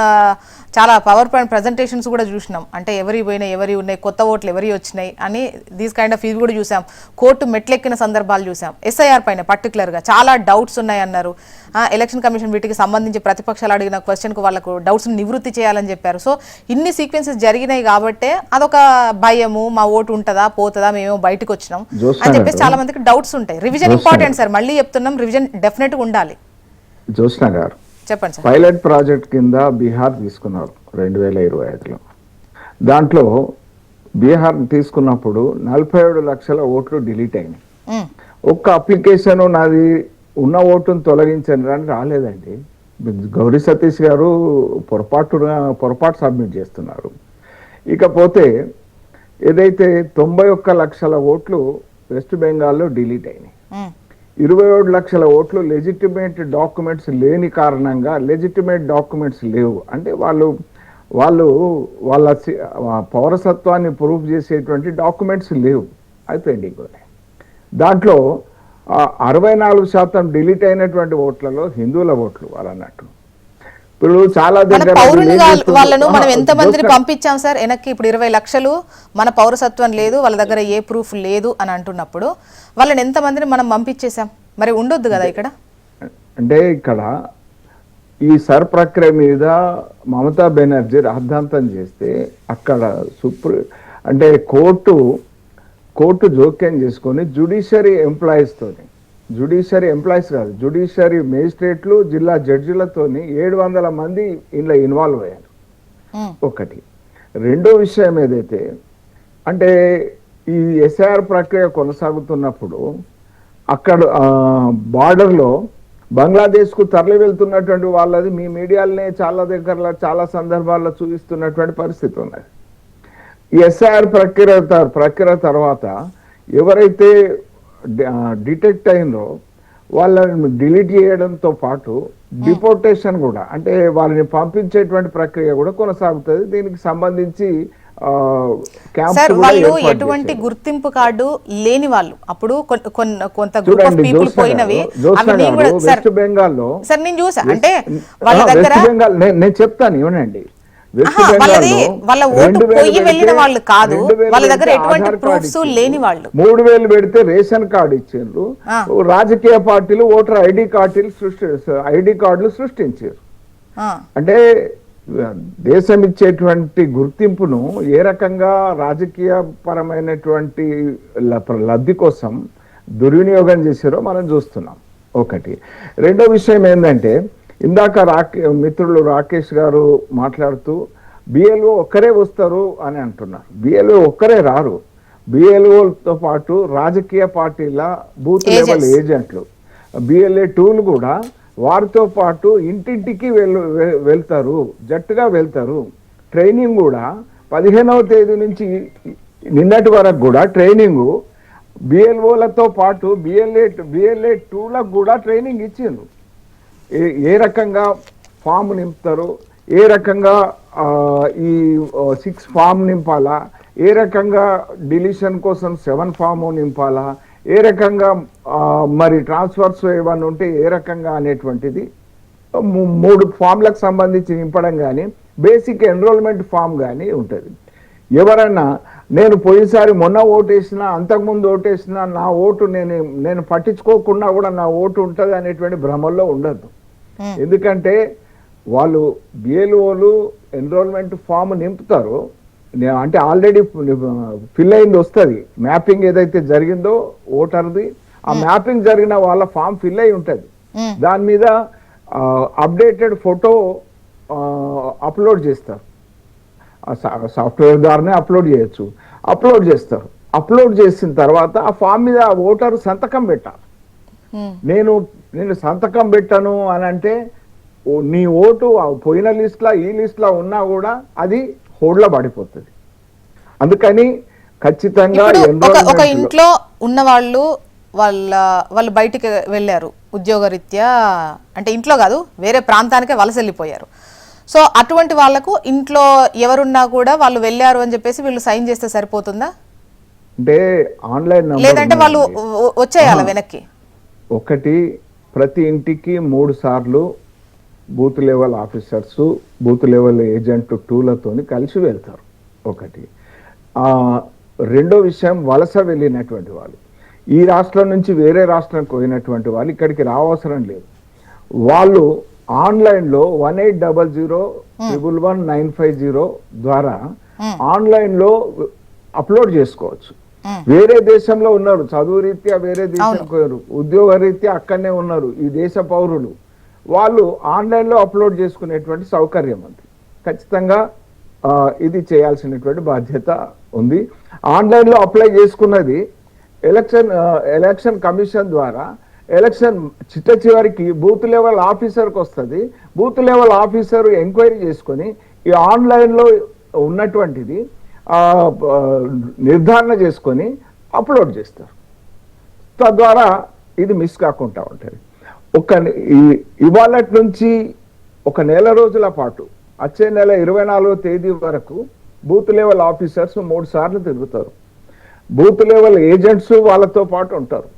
చాలా పవర్ పాయింట్ ప్రజెంటేషన్స్ కూడా చూసినాం. అంటే ఎవరి పోయినాయి, ఎవరి ఉన్నాయి, కొత్త ఓట్లు ఎవరి వచ్చినాయి అని దీస్ కైండ్ ఆఫ్ ఇవి కూడా చూసాం. కోర్టు మెట్లెక్కిన సందర్భాలు చూసాం. ఎస్ఐఆర్ పైన పర్టికులర్గా చాలా డౌట్స్ ఉన్నాయన్నారు. ఎలక్షన్ కమిషన్ వీటికి సంబంధించి ప్రతిపక్షాలు అడిగిన క్వశ్చన్కు వాళ్ళకు డౌట్స్ నివృత్తి చేయాలని చెప్పారు. సో ఇన్ని సీక్వెన్సెస్ జరిగినాయి కాబట్టే అదొక భయము, మా ఓటు ఉంటుందా పోతుందా, మేమేమో బయటకు వచ్చినాం అని చెప్పేసి చాలా మందికి డౌట్స్ ఉంటాయి. రివిజన్ ఇంపార్టెంట్ సార్, మళ్ళీ చెప్తున్నాం, రివిజన్ డెఫినెట్గా ఉండాలి. జోష్నా గారు, చెప్పండి సార్. పైలట్ ప్రాజెక్ట్ కింద బీహార్ తీసుకున్నారు 2025లో. దాంట్లో బీహార్ తీసుకున్నప్పుడు 47 లక్షల ఓట్లు డిలీట్ అయినాయి. ఒక్క అప్లికేషన్ నాది ఉన్న ఓటును తొలగించండి అని రాలేదండి. గౌరీ సతీష్ గారు పొరపాటు సబ్మిట్ చేస్తున్నారు. ఇకపోతే ఏదైతే 91 లక్షల ఓట్లు వెస్ట్ బెంగాల్లో డిలీట్ అయినాయి. 27 లక్షల ఓట్లు లెజిటిమేట్ డాక్యుమెంట్స్ లేని కారణంగా, లెజిటిమేట్ డాక్యుమెంట్స్ లేవు అంటే వాళ్ళ పౌరసత్వాన్ని ప్రూఫ్ చేసేటువంటి డాక్యుమెంట్స్ లేవు, అయిపోయింది. దాంట్లో 64% డిలీట్ అయినటువంటి ఓట్లలో హిందువుల ఓట్లు వాళ్ళు అన్నట్టు. ఇప్పుడు చాలా మన దగ్గర పౌరుని ఏం చేస్తున్నారు? వాళ్ళను మనం ఎంత మందిని జోస్కర్, పంపించాం సార్ వెనక్కి? ఇప్పుడు 20 లక్షలు మన పౌరసత్వం లేదు, వాళ్ళ దగ్గర ఏ ప్రూఫ్ లేదు అని అంటున్నప్పుడు వాళ్ళని ఎంత మందిని మనం పంపించేశాం? మరి ఉండొద్దు కదా ఇక్కడ? అంటే ఇక్కడ ఈ సర్ ప్రక్రియ మీద మమతా బెనర్జీ రాద్ధాంతం చేస్తే అక్కడ అంటే కోర్టు జోక్యం చేసుకొని జ్యుడిషియరీ ఎంప్లాయీస్ కాదు, జ్యుడిషియరీ మేజిస్ట్రేట్లు, జిల్లా జడ్జిలతోని 700 మంది ఇందులో ఇన్వాల్వ్ అయ్యారు. ఒకటి. రెండో విషయం ఏదైతే అంటే ఈ ఎస్ఐఆర్ ప్రక్రియ కొనసాగుతున్నప్పుడు అక్కడ బార్డర్లో బంగ్లాదేశ్కు తరలి వెళ్తున్నటువంటి వాళ్ళది మీ మీడియాలనే చాలా దగ్గరలో చాలా సందర్భాల్లో చూపిస్తున్నటువంటి పరిస్థితి ఉన్నది. ఈ ఎస్ఐఆర్ ప్రక్రియ తర్వాత ఎవరైతే డిటెక్ట్ అయిందో వాళ్ళని డిలీట్ చేయడంతో పాటు డిపోర్టేషన్ కూడా, అంటే వాళ్ళని పంపించేటువంటి ప్రక్రియ కూడా కొనసాగుతుంది. దీనికి సంబంధించి సార్ వాళ్ళు ఎటువంటి గుర్తింపు కార్డు లేని వాళ్ళు అప్పుడు కొంత గ్రూప్ ఆఫ్ పీపుల్ పోయినవి వెస్ట్ బెంగాల్లో సార్ నేను చూసా. అంటే వాళ్ళ దగ్గర నేను చెప్తాను ఏమనండి, వాళ్ళ ఓటు పోయి వెళ్ళిన వాళ్ళు కాదు, వాళ్ళ దగ్గర ఎటువంటి ప్రూఫ్స్ లేని వాళ్ళు. 3000 పెడితే రేషన్ కార్డు ఇచ్చిండ్రు. రాజకీయ పార్టీలు ఓటర్ ఐడి కార్డులు సృష్టించారు. అంటే దేశం ఇచ్చేటువంటి గుర్తింపును ఏ రకంగా రాజకీయ పరమైనటువంటి లబ్ధి కోసం దుర్వినియోగం చేశారో మనం చూస్తున్నాం. ఒకటి. రెండో విషయం ఏంటంటే ఇందాక మిత్రులు రాకేష్ గారు మాట్లాడుతూ బిఎల్ఓ ఒక్కరే వస్తారు అని అంటున్నారు. బిఎల్ఓ ఒక్కరే రారు. బిఎల్ఓతో పాటు రాజకీయ పార్టీల బూత్ లెవెల్ ఏజెంట్లు, బిఎల్ఏ టూలు కూడా వారితో పాటు ఇంటింటికి వెళ్తారు, జట్టుగా వెళ్తారు. ట్రైనింగ్ కూడా 15వ తేదీ నుంచి నిన్నటి వరకు కూడా ట్రైనింగు బిఎల్ఓలతో పాటు బిఎల్ఏ టూలకు కూడా ట్రైనింగ్ ఇచ్చిండ్రు. ఏ రకంగా ఫామ్ నింపుతారు, ఏ రకంగా ఈ 6 ఫామ్ నింపాలా, ఏ రకంగా డిలీషన్ కోసం 7 ఫామ్ నింపాలా, ఏ రకంగా మరి ట్రాన్స్ఫర్స్ ఏమన్నా ఉంటే ఏ రకంగా అనేటువంటిది 3 ఫామ్లకు సంబంధించి నింపడం కానీ బేసిక్ ఎన్రోల్మెంట్ ఫామ్ కానీ ఉంటుంది. ఎవరైనా నేను పోయినసారి మొన్న ఓటేసినా అంతకుముందు ఓటేసినా నా ఓటు నేను పట్టించుకోకుండా కూడా నా ఓటు ఉంటుంది అనేటువంటి భ్రమల్లో ఉండద్దు. ఎందుకంటే వాళ్ళు బిఎల్ఓలు ఎన్రోల్మెంట్ ఫామ్ నింపుతారు, అంటే ఆల్రెడీ ఫిల్ అయింది వస్తుంది, మ్యాపింగ్ ఏదైతే జరిగిందో ఓటర్ది ఆ మ్యాపింగ్ జరిగిన వాళ్ళ ఫామ్ ఫిల్ అయి ఉంటుంది. దాని మీద అప్డేటెడ్ ఫోటో అప్లోడ్ చేస్తారు, సాఫ్ట్వేర్ ద్వారానే అప్లోడ్ చేయొచ్చు. అప్లోడ్ చేస్తారు. అప్లోడ్ చేసిన తర్వాత ఆ ఫామ్ మీద ఓటరు సంతకం పెట్టాలి. నేను సంతకం పెట్టను అని అంటే నీ ఓటు పోయిన లిస్ట్లో ఈ లిస్ట్లో ఉన్నా కూడా అది హోల్డ్లో పడిపోతుంది. అందుకని ఖచ్చితంగా ఒక ఇంట్లో ఉన్న వాళ్ళు బయటికి వెళ్ళారు ఉద్యోగరీత్యా, అంటే ఇంట్లో కాదు వేరే ప్రాంతానికే వలస వెళ్ళిపోయారు. సో అటువంటి వాళ్లకు ఇంట్లో ఎవరున్నా కూడా వాళ్ళు వెళ్ళారు అని చెప్పేసి వీళ్ళు సైన్ చేస్తే సరిపోతుందా? అంటే ఆన్లైన్ లేదంటే వాళ్ళు వచ్చేయాల వెనక్కి? ఒకటి, ప్రతి ఇంటికి 3 సార్లు booth level officers, booth level agent టూలతోని కలిసి వెళ్తారు. ఒకటి. రెండో విషయం, వలస వెళ్ళినటువంటి వాళ్ళు, ఈ రాష్ట్రం నుంచి వేరే రాష్ట్రానికి పోయినటువంటి వాళ్ళు ఇక్కడికి రావసరం లేదు. వాళ్ళు ఆన్లైన్లో 1800111950 ద్వారా ఆన్లైన్లో అప్లోడ్ చేసుకోవచ్చు. వేరే దేశంలో ఉన్నారు, చదువు రీత్యా వేరే దేశం పోయారు, ఉద్యోగ రీత్యా అక్కడనే ఉన్నారు ఈ దేశ పౌరులు, వాళ్ళు ఆన్లైన్లో అప్లోడ్ చేసుకునేటువంటి సౌకర్యం ఉంది. ఖచ్చితంగా ఇది చేయాల్సినటువంటి బాధ్యత ఉంది. ఆన్లైన్లో అప్లై చేసుకున్నది ఎలక్షన్ కమిషన్ ద్వారా ఎలక్షన్ చివరికి బూత్ లెవెల్ ఆఫీసర్కి వస్తుంది. బూత్ లెవెల్ ఆఫీసర్ ఎంక్వైరీ చేసుకొని ఈ ఆన్లైన్లో ఉన్నటువంటిది నిర్ధారణ చేసుకొని అప్లోడ్ చేస్తారు. తద్వారా ఇది మిస్ కాకుండా ఉంటుంది. ఇవాళ నుంచి ఒక నెల రోజుల పాటు వచ్చే నెల 24వ తేదీ వరకు బూత్ లెవెల్ ఆఫీసర్స్ 3 సార్లు తిరుగుతారు. బూత్ లెవెల్ ఏజెంట్స్ వాళ్ళతో పాటు ఉంటారు.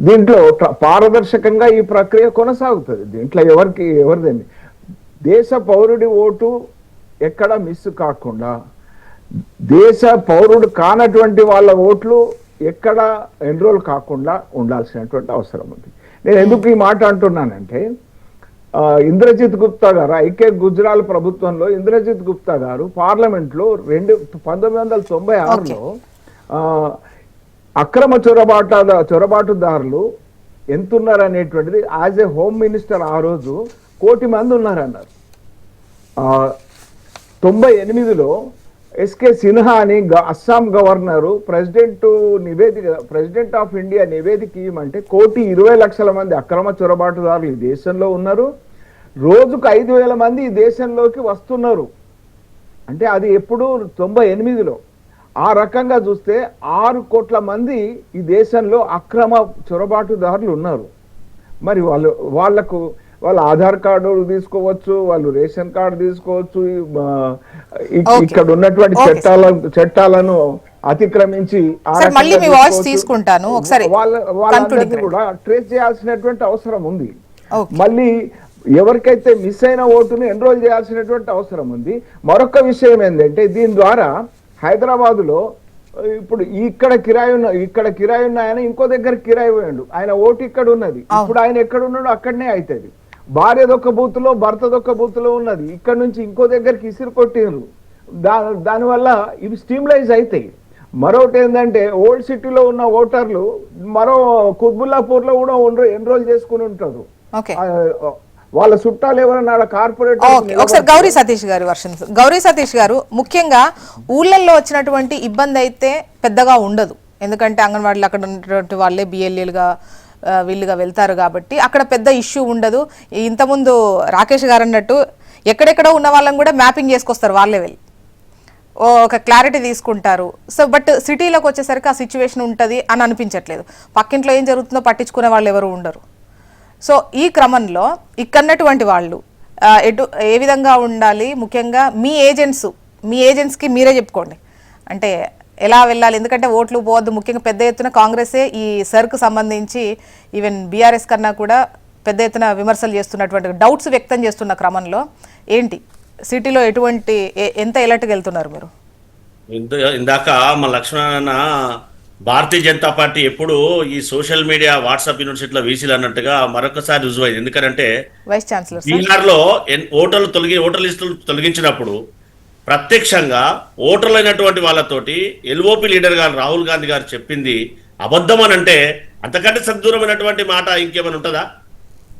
దీంట్లో పారదర్శకంగా ఈ ప్రక్రియ కొనసాగుతుంది. దీంట్లో ఎవరిదండి దేశ పౌరుడి ఓటు ఎక్కడ మిస్ కాకుండా, దేశ పౌరుడు కానటువంటి వాళ్ళ ఓట్లు ఎక్కడ ఎన్రోల్ కాకుండా ఉండాల్సినటువంటి అవసరం ఉంది. నేను ఎందుకు ఈ మాట అంటున్నానంటే, ఇంద్రజిత్ గుప్తా గారు ఐకే గుజరాల్ ప్రభుత్వంలో ఇంద్రజిత్ గుప్తా గారు పార్లమెంట్లో 1996లో అక్రమ చొరబాటుదారులు ఎంతున్నారు అనేటువంటిది యాజ్ ఏ హోమ్ మినిస్టర్ ఆ రోజు 1 కోటి మంది ఉన్నారన్నారు. 98లో ఎస్కే సిన్హా అని Assam governor president of India నివేదిక ఇవ్వమంటే 1,20,00,000 మంది అక్రమ చొరబాటుదారులు ఈ దేశంలో ఉన్నారు, రోజుకు 5,000 మంది ఈ దేశంలోకి వస్తున్నారు. అంటే అది ఎప్పుడు 98లో. ఆ రకంగా చూస్తే 6 కోట్ల మంది ఈ దేశంలో అక్రమ చొరబాటుదారులు ఉన్నారు. మరి వాళ్ళ ఆధార్ కార్డు తీసుకోవచ్చు, వాళ్ళు రేషన్ కార్డు తీసుకోవచ్చు, ఇక్కడ ఉన్నటువంటి చట్టాలను అతిక్రమించి మళ్ళీ మీ వాయిస్ తీసుకుంటాను ఒకసారి, వాళ్ళందరినీ కూడా ట్రేస్ చేయాల్సినటువంటి అవసరం ఉంది. మళ్ళీ ఎవరికైతే మిస్ అయిన ఓటును ఎన్రోల్ చేయాల్సినటువంటి అవసరం ఉంది. మరొక విషయం ఏంటంటే, దీని ద్వారా హైదరాబాదులో ఇప్పుడు ఇక్కడ కిరాయి ఉన్నాయని ఇంకో దగ్గర కిరాయి పోయాడు, ఆయన ఓటు ఇక్కడ ఉన్నది, ఇప్పుడు ఆయన ఎక్కడ ఉన్నాడో అక్కడనే అవుతుంది. భార్యదొక్క బూత్లో భర్తదొక్క బూత్లో ఉన్నది, ఇక్కడ నుంచి ఇంకో దగ్గరికి ఇసిరు కొట్టిండ్రు. దానివల్ల ఇవి స్టీమ్లైజ్ అవుతాయి. మరొకటి ఏంటంటే, ఓల్డ్ సిటీలో ఉన్న ఓటర్లు మరో కుత్బుల్లాపూర్ లో కూడా ఎన్రోల్ చేసుకుని ఉంటారు. వాళ్ళ చుట్టాలు ఎవరన్నా కార్పొరేట్. ఒకసారి గౌరీ సతీష్ గారి వర్షన్. గౌరీ సతీష్ గారు, ముఖ్యంగా ఊళ్ళల్లో వచ్చినటువంటి ఇబ్బంది అయితే పెద్దగా ఉండదు, ఎందుకంటే అంగన్వాడీలు అక్కడ ఉన్నటువంటి వాళ్ళే బిఎల్ఏలుగా వీళ్ళుగా వెళ్తారు కాబట్టి అక్కడ పెద్ద ఇష్యూ ఉండదు. ఇంతకుముందు రాకేష్ గారు అన్నట్టు ఎక్కడెక్కడో ఉన్న వాళ్ళని కూడా మ్యాపింగ్ చేసుకొస్తారు, వాళ్ళే వెళ్ళి ఒక క్లారిటీ తీసుకుంటారు. సో బట్ సిటీలోకి వచ్చేసరికి ఆ సిచ్యువేషన్ ఉంటుంది అని అనిపించట్లేదు. పక్కింట్లో ఏం జరుగుతుందో పట్టించుకునే వాళ్ళు ఎవరు ఉండరు. సో ఈ క్రమంలో ఇక్కడన్నటువంటి వాళ్ళు ఏ విధంగా ఉండాలి, ముఖ్యంగా మీ ఏజెంట్స్కి మీరే చెప్పుకోండి అంటే ఎలా వెళ్ళాలి, ఎందుకంటే ఓట్లు పోవద్దు. ముఖ్యంగా పెద్ద ఎత్తున కాంగ్రెసే ఈ సర్కు సంబంధించి ఈవెన్ బీఆర్ఎస్ కన్నా కూడా పెద్ద ఎత్తున విమర్శలు చేస్తున్నటువంటి, డౌట్స్ వ్యక్తం చేస్తున్న క్రమంలో ఏంటి సిటీలో ఎంత ఎలర్ట్గా వెళ్తున్నారు మీరు? ఇందాక మా లక్ష్మణ భారతీయ జనతా పార్టీ ఎప్పుడు ఈ సోషల్ మీడియా వాట్సాప్ యూనివర్సిటీలో వీసీలు అన్నట్టుగా మరొకసారి రుజువు అయింది. ఎందుకంటే వైస్ ఛాన్సలర్ బీహార్లో ఓటర్ లిస్టులు తొలగించినప్పుడు ప్రత్యక్షంగా ఓటర్లు అయినటువంటి వాళ్ళతోటి ఎల్ఓపి లీడర్ గారు రాహుల్ గాంధీ గారు చెప్పింది అబద్ధం అని అంటే అంతకంటే సద్దూరమైనటువంటి మాట ఇంకేమైనా ఉంటుందా?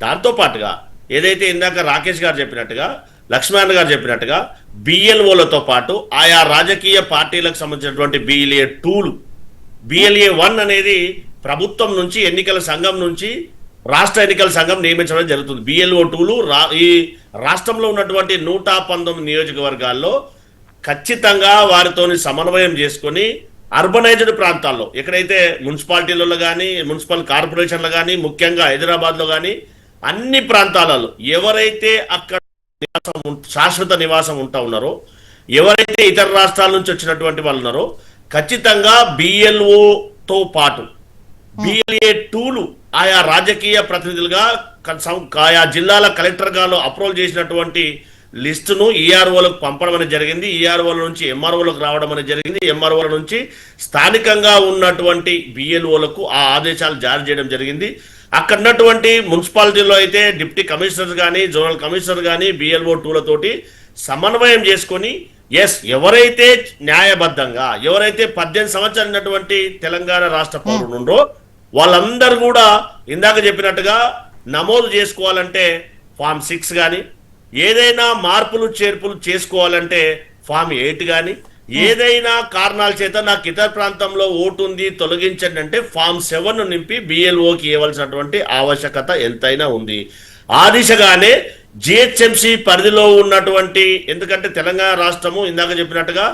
దాంతో పాటుగా ఏదైతే ఇందాక రాకేష్ గారు చెప్పినట్టుగా, లక్ష్మణ్ గారు చెప్పినట్టుగా బిఎల్ఓలతో పాటు ఆయా రాజకీయ పార్టీలకు సంబంధించినటువంటి BLA 1 అనేది ప్రభుత్వం నుంచి ఎన్నికల సంఘం నుంచి రాష్ట్ర ఎన్నికల సంఘం నియమించడం జరుగుతుంది. BLO 2లు ఈ రాష్ట్రంలో ఉన్నటువంటి 119 నియోజకవర్గాల్లో ఖచ్చితంగా వారితోని సమన్వయం చేసుకొని అర్బనైజ్డ్ ప్రాంతాల్లో ఎక్కడైతే మున్సిపాలిటీలలో కానీ మున్సిపల్ కార్పొరేషన్లు కానీ ముఖ్యంగా హైదరాబాద్లో కానీ అన్ని ప్రాంతాలలో ఎవరైతే అక్కడ శాశ్వత నివాసం ఉన్నారో, ఎవరైతే ఇతర రాష్ట్రాల నుంచి వచ్చినటువంటి వాళ్ళు ఉన్నారో ఖచ్చితంగా BLOతో పాటు BLA 2లు ఆయా రాజకీయ ప్రతినిధులుగా ఆయా జిల్లాల కలెక్టర్ గారు అప్రూవల్ చేసినటువంటి లిస్టును EROలకు పంపడం అనేది జరిగింది. EROల నుంచి MROలకు రావడం అనేది జరిగింది. MROల నుంచి స్థానికంగా ఉన్నటువంటి BLOలకు ఆ ఆదేశాలు జారీ చేయడం జరిగింది. అక్కడ ఉన్నటువంటి మున్సిపాలిటీలో అయితే డిప్యూటీ కమిషనర్స్ కానీ జోనల్ కమిషనర్ కానీ BLO 2లతోటి సమన్వయం చేసుకొని ఎవరైతే న్యాయబద్ధంగా ఎవరైతే 18 సంవత్సరాలు ఉన్నటువంటి తెలంగాణ రాష్ట్ర పౌరులు ఉండరో వాళ్ళందరూ కూడా ఇందాక చెప్పినట్టుగా నమోదు చేసుకోవాలంటే ఫామ్ 6 కానీ, ఏదైనా మార్పులు చేర్పులు చేసుకోవాలంటే ఫామ్ 8 కానీ, ఏదైనా కారణాల చేత నాకు ఇతర ప్రాంతంలో ఓటు ఉంది తొలగించండి అంటే ఫామ్ 7 నింపి BLOకి ఇవ్వాల్సినటువంటి ఆవశ్యకత ఎంతైనా ఉంది. ఆ దిశగానే GHMC పరిధిలో ఉన్నటువంటి, ఎందుకంటే తెలంగాణ రాష్ట్రము ఇందాక చెప్పినట్టుగా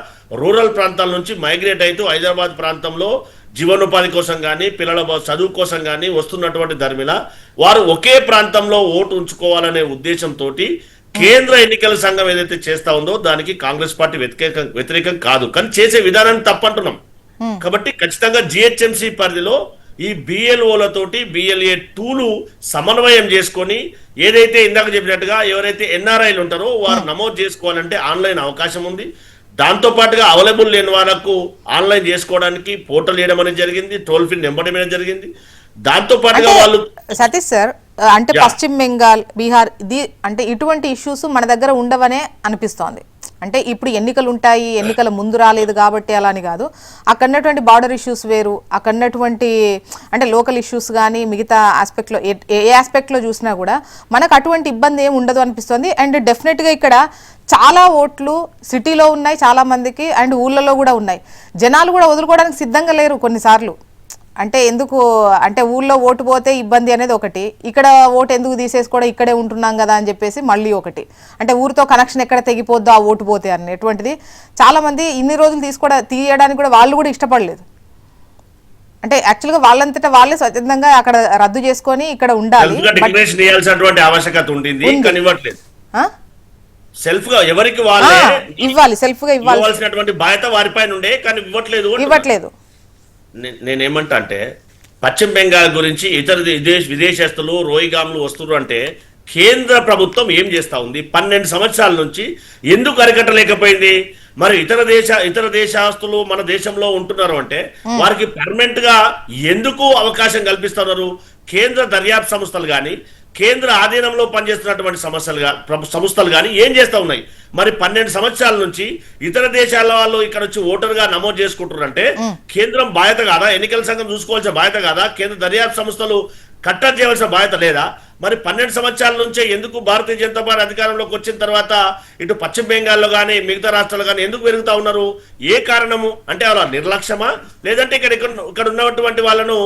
రూరల్ ప్రాంతాల నుంచి మైగ్రేట్ అవుతూ హైదరాబాద్ ప్రాంతంలో జీవనోపాధి కోసం కానీ పిల్లల చదువు కోసం కానీ వస్తున్నటువంటి ధర్మిల వారు ఒకే ప్రాంతంలో ఓటు ఉంచుకోవాలనే ఉద్దేశంతో కేంద్ర ఎన్నికల సంఘం ఏదైతే చేస్తా ఉందో దానికి కాంగ్రెస్ పార్టీ వ్యతిరేకం కాదు, కానీ చేసే విధానాన్ని తప్పంటున్నాం. కాబట్టి ఖచ్చితంగా GHMC పరిధిలో ఈ బిఎల్ఓలతోటి బిఎల్ఏ టూలు సమన్వయం చేసుకొని ఏదైతే ఇందాక చెప్పినట్టుగా ఎవరైతే ఎన్ఆర్ఐలు ఉంటారో వారు నమోదు చేసుకోవాలంటే ఆన్లైన్ అవకాశం ఉంది. దాంతో పాటుగా అవైలబుల్ లేని వాళ్ళకు ఆన్లైన్ చేసుకోవడానికి పోర్టల్ వేయడం అనేది జరిగింది, టోల్ ఫ్రీ నెంబర్ ఇవ్వడం జరిగింది. దాంతో పాటుగా వాళ్ళు సతీష్ సార్ అంటే పశ్చిమ బెంగాల్, బీహార్ అంటే ఇటువంటి ఇష్యూస్ మన దగ్గర ఉండవనే అనిపిస్తోంది. అంటే ఇప్పుడు ఎన్నికలు ఉంటాయి, ఎన్నికల ముందు రాలేదు కాబట్టి అలా అని కాదు. అక్కడ ఉన్నటువంటి బార్డర్ ఇష్యూస్ వేరు, అక్కడ ఉన్నటువంటి అంటే లోకల్ ఇష్యూస్ కానీ మిగతా ఆస్పెక్ట్లో ఏ ఆస్పెక్ట్లో చూసినా కూడా మనకు అటువంటి ఇబ్బంది ఏమి ఉండదు అనిపిస్తుంది. అండ్ డెఫినెట్గా ఇక్కడ చాలా ఓట్లు సిటీలో ఉన్నాయి చాలా మందికి, అండ్ ఊళ్ళలో కూడా ఉన్నాయి. జనాలు కూడా వదులుకోవడానికి సిద్ధంగా లేరు కొన్నిసార్లు. అంటే ఎందుకు అంటే ఊళ్ళో ఓటు పోతే ఇబ్బంది అనేది ఒకటి, ఇక్కడ ఓటు ఎందుకు తీసేసుకోవడం ఇక్కడే ఉంటున్నాం కదా అని చెప్పేసి మళ్ళీ ఒకటి, అంటే ఊరితో కనెక్షన్ ఎక్కడ తెగిపోద్దో ఆ ఓటు పోతే అనేటువంటిది చాలామంది ఇన్ని రోజులు తీయడానికి కూడా వాళ్ళు కూడా ఇష్టపడలేదు. అంటే యాక్చువల్గా వాళ్ళంతటా వాళ్ళే స్వచ్ఛందంగా అక్కడ రద్దు చేసుకొని ఇక్కడ ఉండాలి, ఆవశ్యకత ఉంటుంది కానీ ఇవ్వట్లేదు. సెల్ఫ్ గా ఎవరికి వాళ్ళే ఇవ్వాలి, సెల్ఫ్ గా ఇవ్వాల్సినటువంటి బాధ్యత వారిపైన ఉండే కానీ ఇవ్వట్లేదు. నేనేమంటా అంటే పశ్చిమ బెంగాల్ గురించి ఇతర విదేశస్తులు రోహింగ్యాలు వస్తున్నారు అంటే కేంద్ర ప్రభుత్వం ఏం చేస్తా ఉంది? 12 సంవత్సరాల నుంచి ఎందుకు అరికట్టలేకపోయింది? మరి ఇతర దేశస్తులు మన దేశంలో ఉంటున్నారు అంటే వారికి పర్మనెంట్ గా ఎందుకు అవకాశం కల్పిస్తున్నారు? కేంద్ర దర్యాప్తు సంస్థలు కానీ కేంద్ర ఆధీనంలో పనిచేస్తున్నటువంటి సంస్థలు కానీ ఏం చేస్తా ఉన్నాయి? మరి 12 సంవత్సరాల నుంచి ఇతర దేశాల వాళ్ళు ఇక్కడ వచ్చి ఓటర్గా నమోదు చేసుకుంటారంటే కేంద్రం బాధ్యత కాదా? ఎన్నికల సంఘం చూసుకోవాల్సిన బాధ్యత కాదా? కేంద్ర దర్యాప్తు సంస్థలు కట్టడి చేయవలసిన బాధ్యత లేదా? మరి 12 సంవత్సరాల నుంచే ఎందుకు భారతీయ జనతా పార్టీ అధికారంలోకి వచ్చిన తర్వాత ఇటు పశ్చిమ బెంగాల్లో కానీ మిగతా రాష్ట్రాలు కానీ ఎందుకు పెరుగుతా ఉన్నారు? ఏ కారణము? అంటే వాళ్ళ నిర్లక్ష్యమా, లేదంటే ఇక్కడ ఉన్నటువంటి వాళ్ళను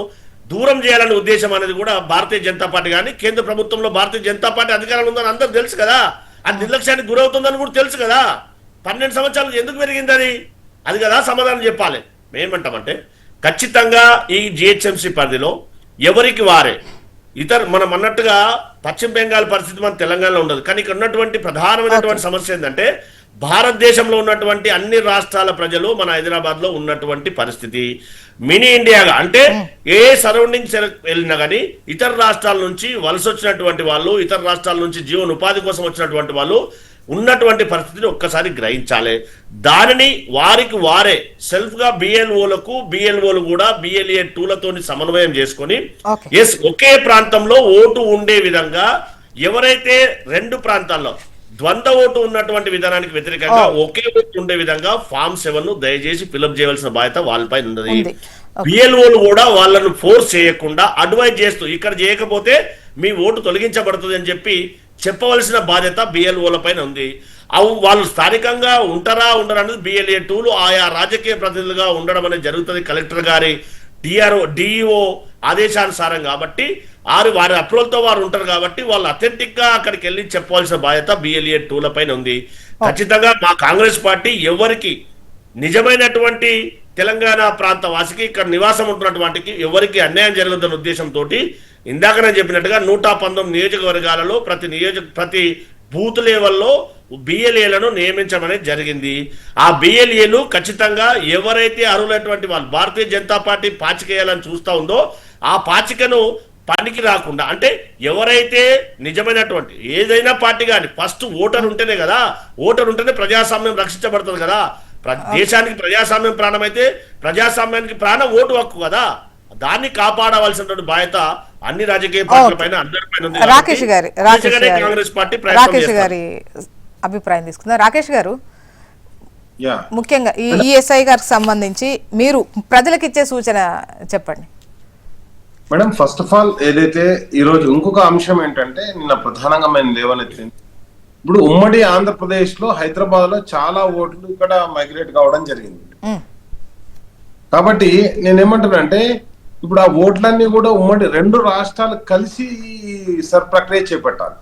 దూరం చేయాలనే ఉద్దేశం అనేది కూడా భారతీయ జనతా పార్టీ కానీ కేంద్ర ప్రభుత్వంలో భారతీయ జనతా పార్టీ అధికారంలో ఉందని అందరూ తెలుసు కదా. అది నిర్లక్ష్యానికి గురవుతుందని కూడా తెలుసు కదా. 12 సంవత్సరాలు ఎందుకు పెరిగింది అది కదా సమాధానం చెప్పాలి. మేమేమంటామంటే ఖచ్చితంగా ఈ జిహెచ్ఎంసీ పరిధిలో ఎవరికి వారే మనం అన్నట్టుగా పశ్చిమ బెంగాల్ పరిస్థితి మన తెలంగాణలో ఉండదు. కానీ ఇక్కడ ఉన్నటువంటి ప్రధానమైనటువంటి సమస్య ఏంటంటే భారతదేశంలో ఉన్నటువంటి అన్ని రాష్ట్రాల ప్రజలు మన హైదరాబాద్ లో ఉన్నటువంటి పరిస్థితి మినీ ఇండియాగా, అంటే ఏ సరౌండింగ్స్ వెళ్ళినా కానీ ఇతర రాష్ట్రాల నుంచి వలస వచ్చినటువంటి వాళ్ళు, ఇతర రాష్ట్రాల నుంచి జీవనోపాధి కోసం వచ్చినటువంటి వాళ్ళు ఉన్నటువంటి పరిస్థితిని ఒక్కసారి గ్రహించాలి. దానిని వారికి వారే సెల్ఫ్ గా బిఎల్ఓలు కూడా బిఎల్ఏ టూలతో సమన్వయం చేసుకొని ఒకే ప్రాంతంలో ఓటు ఉండే విధంగా, ఎవరైతే 2 ప్రాంతాల్లో ద్వంద్వ ఓటు ఉన్నటువంటి విధానానికి వ్యతిరేకంగా ఒకే ఓటు ఉండే విధంగా ఫామ్ 7 దయచేసి ఫిలప్ చేయవలసిన బాధ్యత వాళ్ళపై ఉన్నది. బిఎల్ఓలు కూడా వాళ్ళను ఫోర్స్ చేయకుండా అడ్వైజ్ చేస్తూ ఇక్కడ చేయకపోతే మీ ఓటు తొలగించబడుతుంది అని చెప్పవలసిన బాధ్యత బిఎల్ఓల పైన ఉంది. వాళ్ళు స్థానికంగా ఉండరా అనేది బిఎల్ఏ టూలు ఆయా రాజకీయ ప్రతినిధులుగా ఉండడం అనేది జరుగుతుంది కలెక్టర్ గారి డిఈఓ ఆదేశానుసారం. కాబట్టి వారి అప్రూవల్తో వారు ఉంటారు కాబట్టి వాళ్ళు అథెంటిక్ గా అక్కడికి వెళ్ళి చెప్పవలసిన బాధ్యత బిఎల్ఏ టూల పైన ఉంది. ఖచ్చితంగా మా కాంగ్రెస్ పార్టీ ఎవరికి నిజమైనటువంటి తెలంగాణ ప్రాంత వాసికి ఇక్కడ నివాసం ఉంటున్నటువంటి ఎవరికి అన్యాయం జరగదన్న ఉద్దేశంతో ఇందాక నేను చెప్పినట్టుగా 119 నియోజకవర్గాలలో ప్రతి బూత్ లెవెల్లో బిఎల్ఏలను నియమించడం అనేది జరిగింది. ఆ బిఎల్ఏలు ఖచ్చితంగా ఎవరైతే అర్హులైనటువంటి వాళ్ళు భారతీయ జనతా పార్టీ పాచికేయాలని చూస్తూ ఉందో ఆ పాచికను పనికి రాకుండా, అంటే ఎవరైతే నిజమైనటువంటి ఏదైనా పార్టీ కానీ ఫస్ట్ ఓటర్ ఉంటేనే కదా, ఓటర్ ఉంటేనే ప్రజాస్వామ్యం రక్షించబడుతుంది కదా. దేశానికి ప్రజాస్వామ్యం ప్రాణం అయితే ప్రజాస్వామ్యానికి ప్రాణం ఓటు హక్కు కదా. దాన్ని కాపాడవలసినటువంటి బాధ్యత అన్ని రాజకీయ పార్టీల పైన అందరిపైన ఉంది. కాంగ్రెస్ పార్టీ రాకేష్ గారి అభిప్రాయం తీసుకుందాం. రాకేష్ గారు, ముఖ్యంగా ఈ ఈఎస్ఐ గారికి సంబంధించి మీరు ప్రజలకు ఇచ్చే సూచన చెప్పండి. మేడం, ఫస్ట్ ఆఫ్ ఆల్ ఏదైతే ఈరోజు ఇంకొక అంశం ఏంటంటే నిన్న ప్రధానంగా మేము లేవనెత్తింది, ఇప్పుడు ఉమ్మడి ఆంధ్రప్రదేశ్ లో హైదరాబాద్ లో చాలా ఓట్లు ఇక్కడ మైగ్రేట్ కావడం జరిగింది. కాబట్టి నేనేమంటానంటే ఇప్పుడు ఆ ఓట్లన్నీ కూడా ఉమ్మడి 2 రాష్ట్రాలు కలిసి ప్రక్రియ చేపట్టాలి.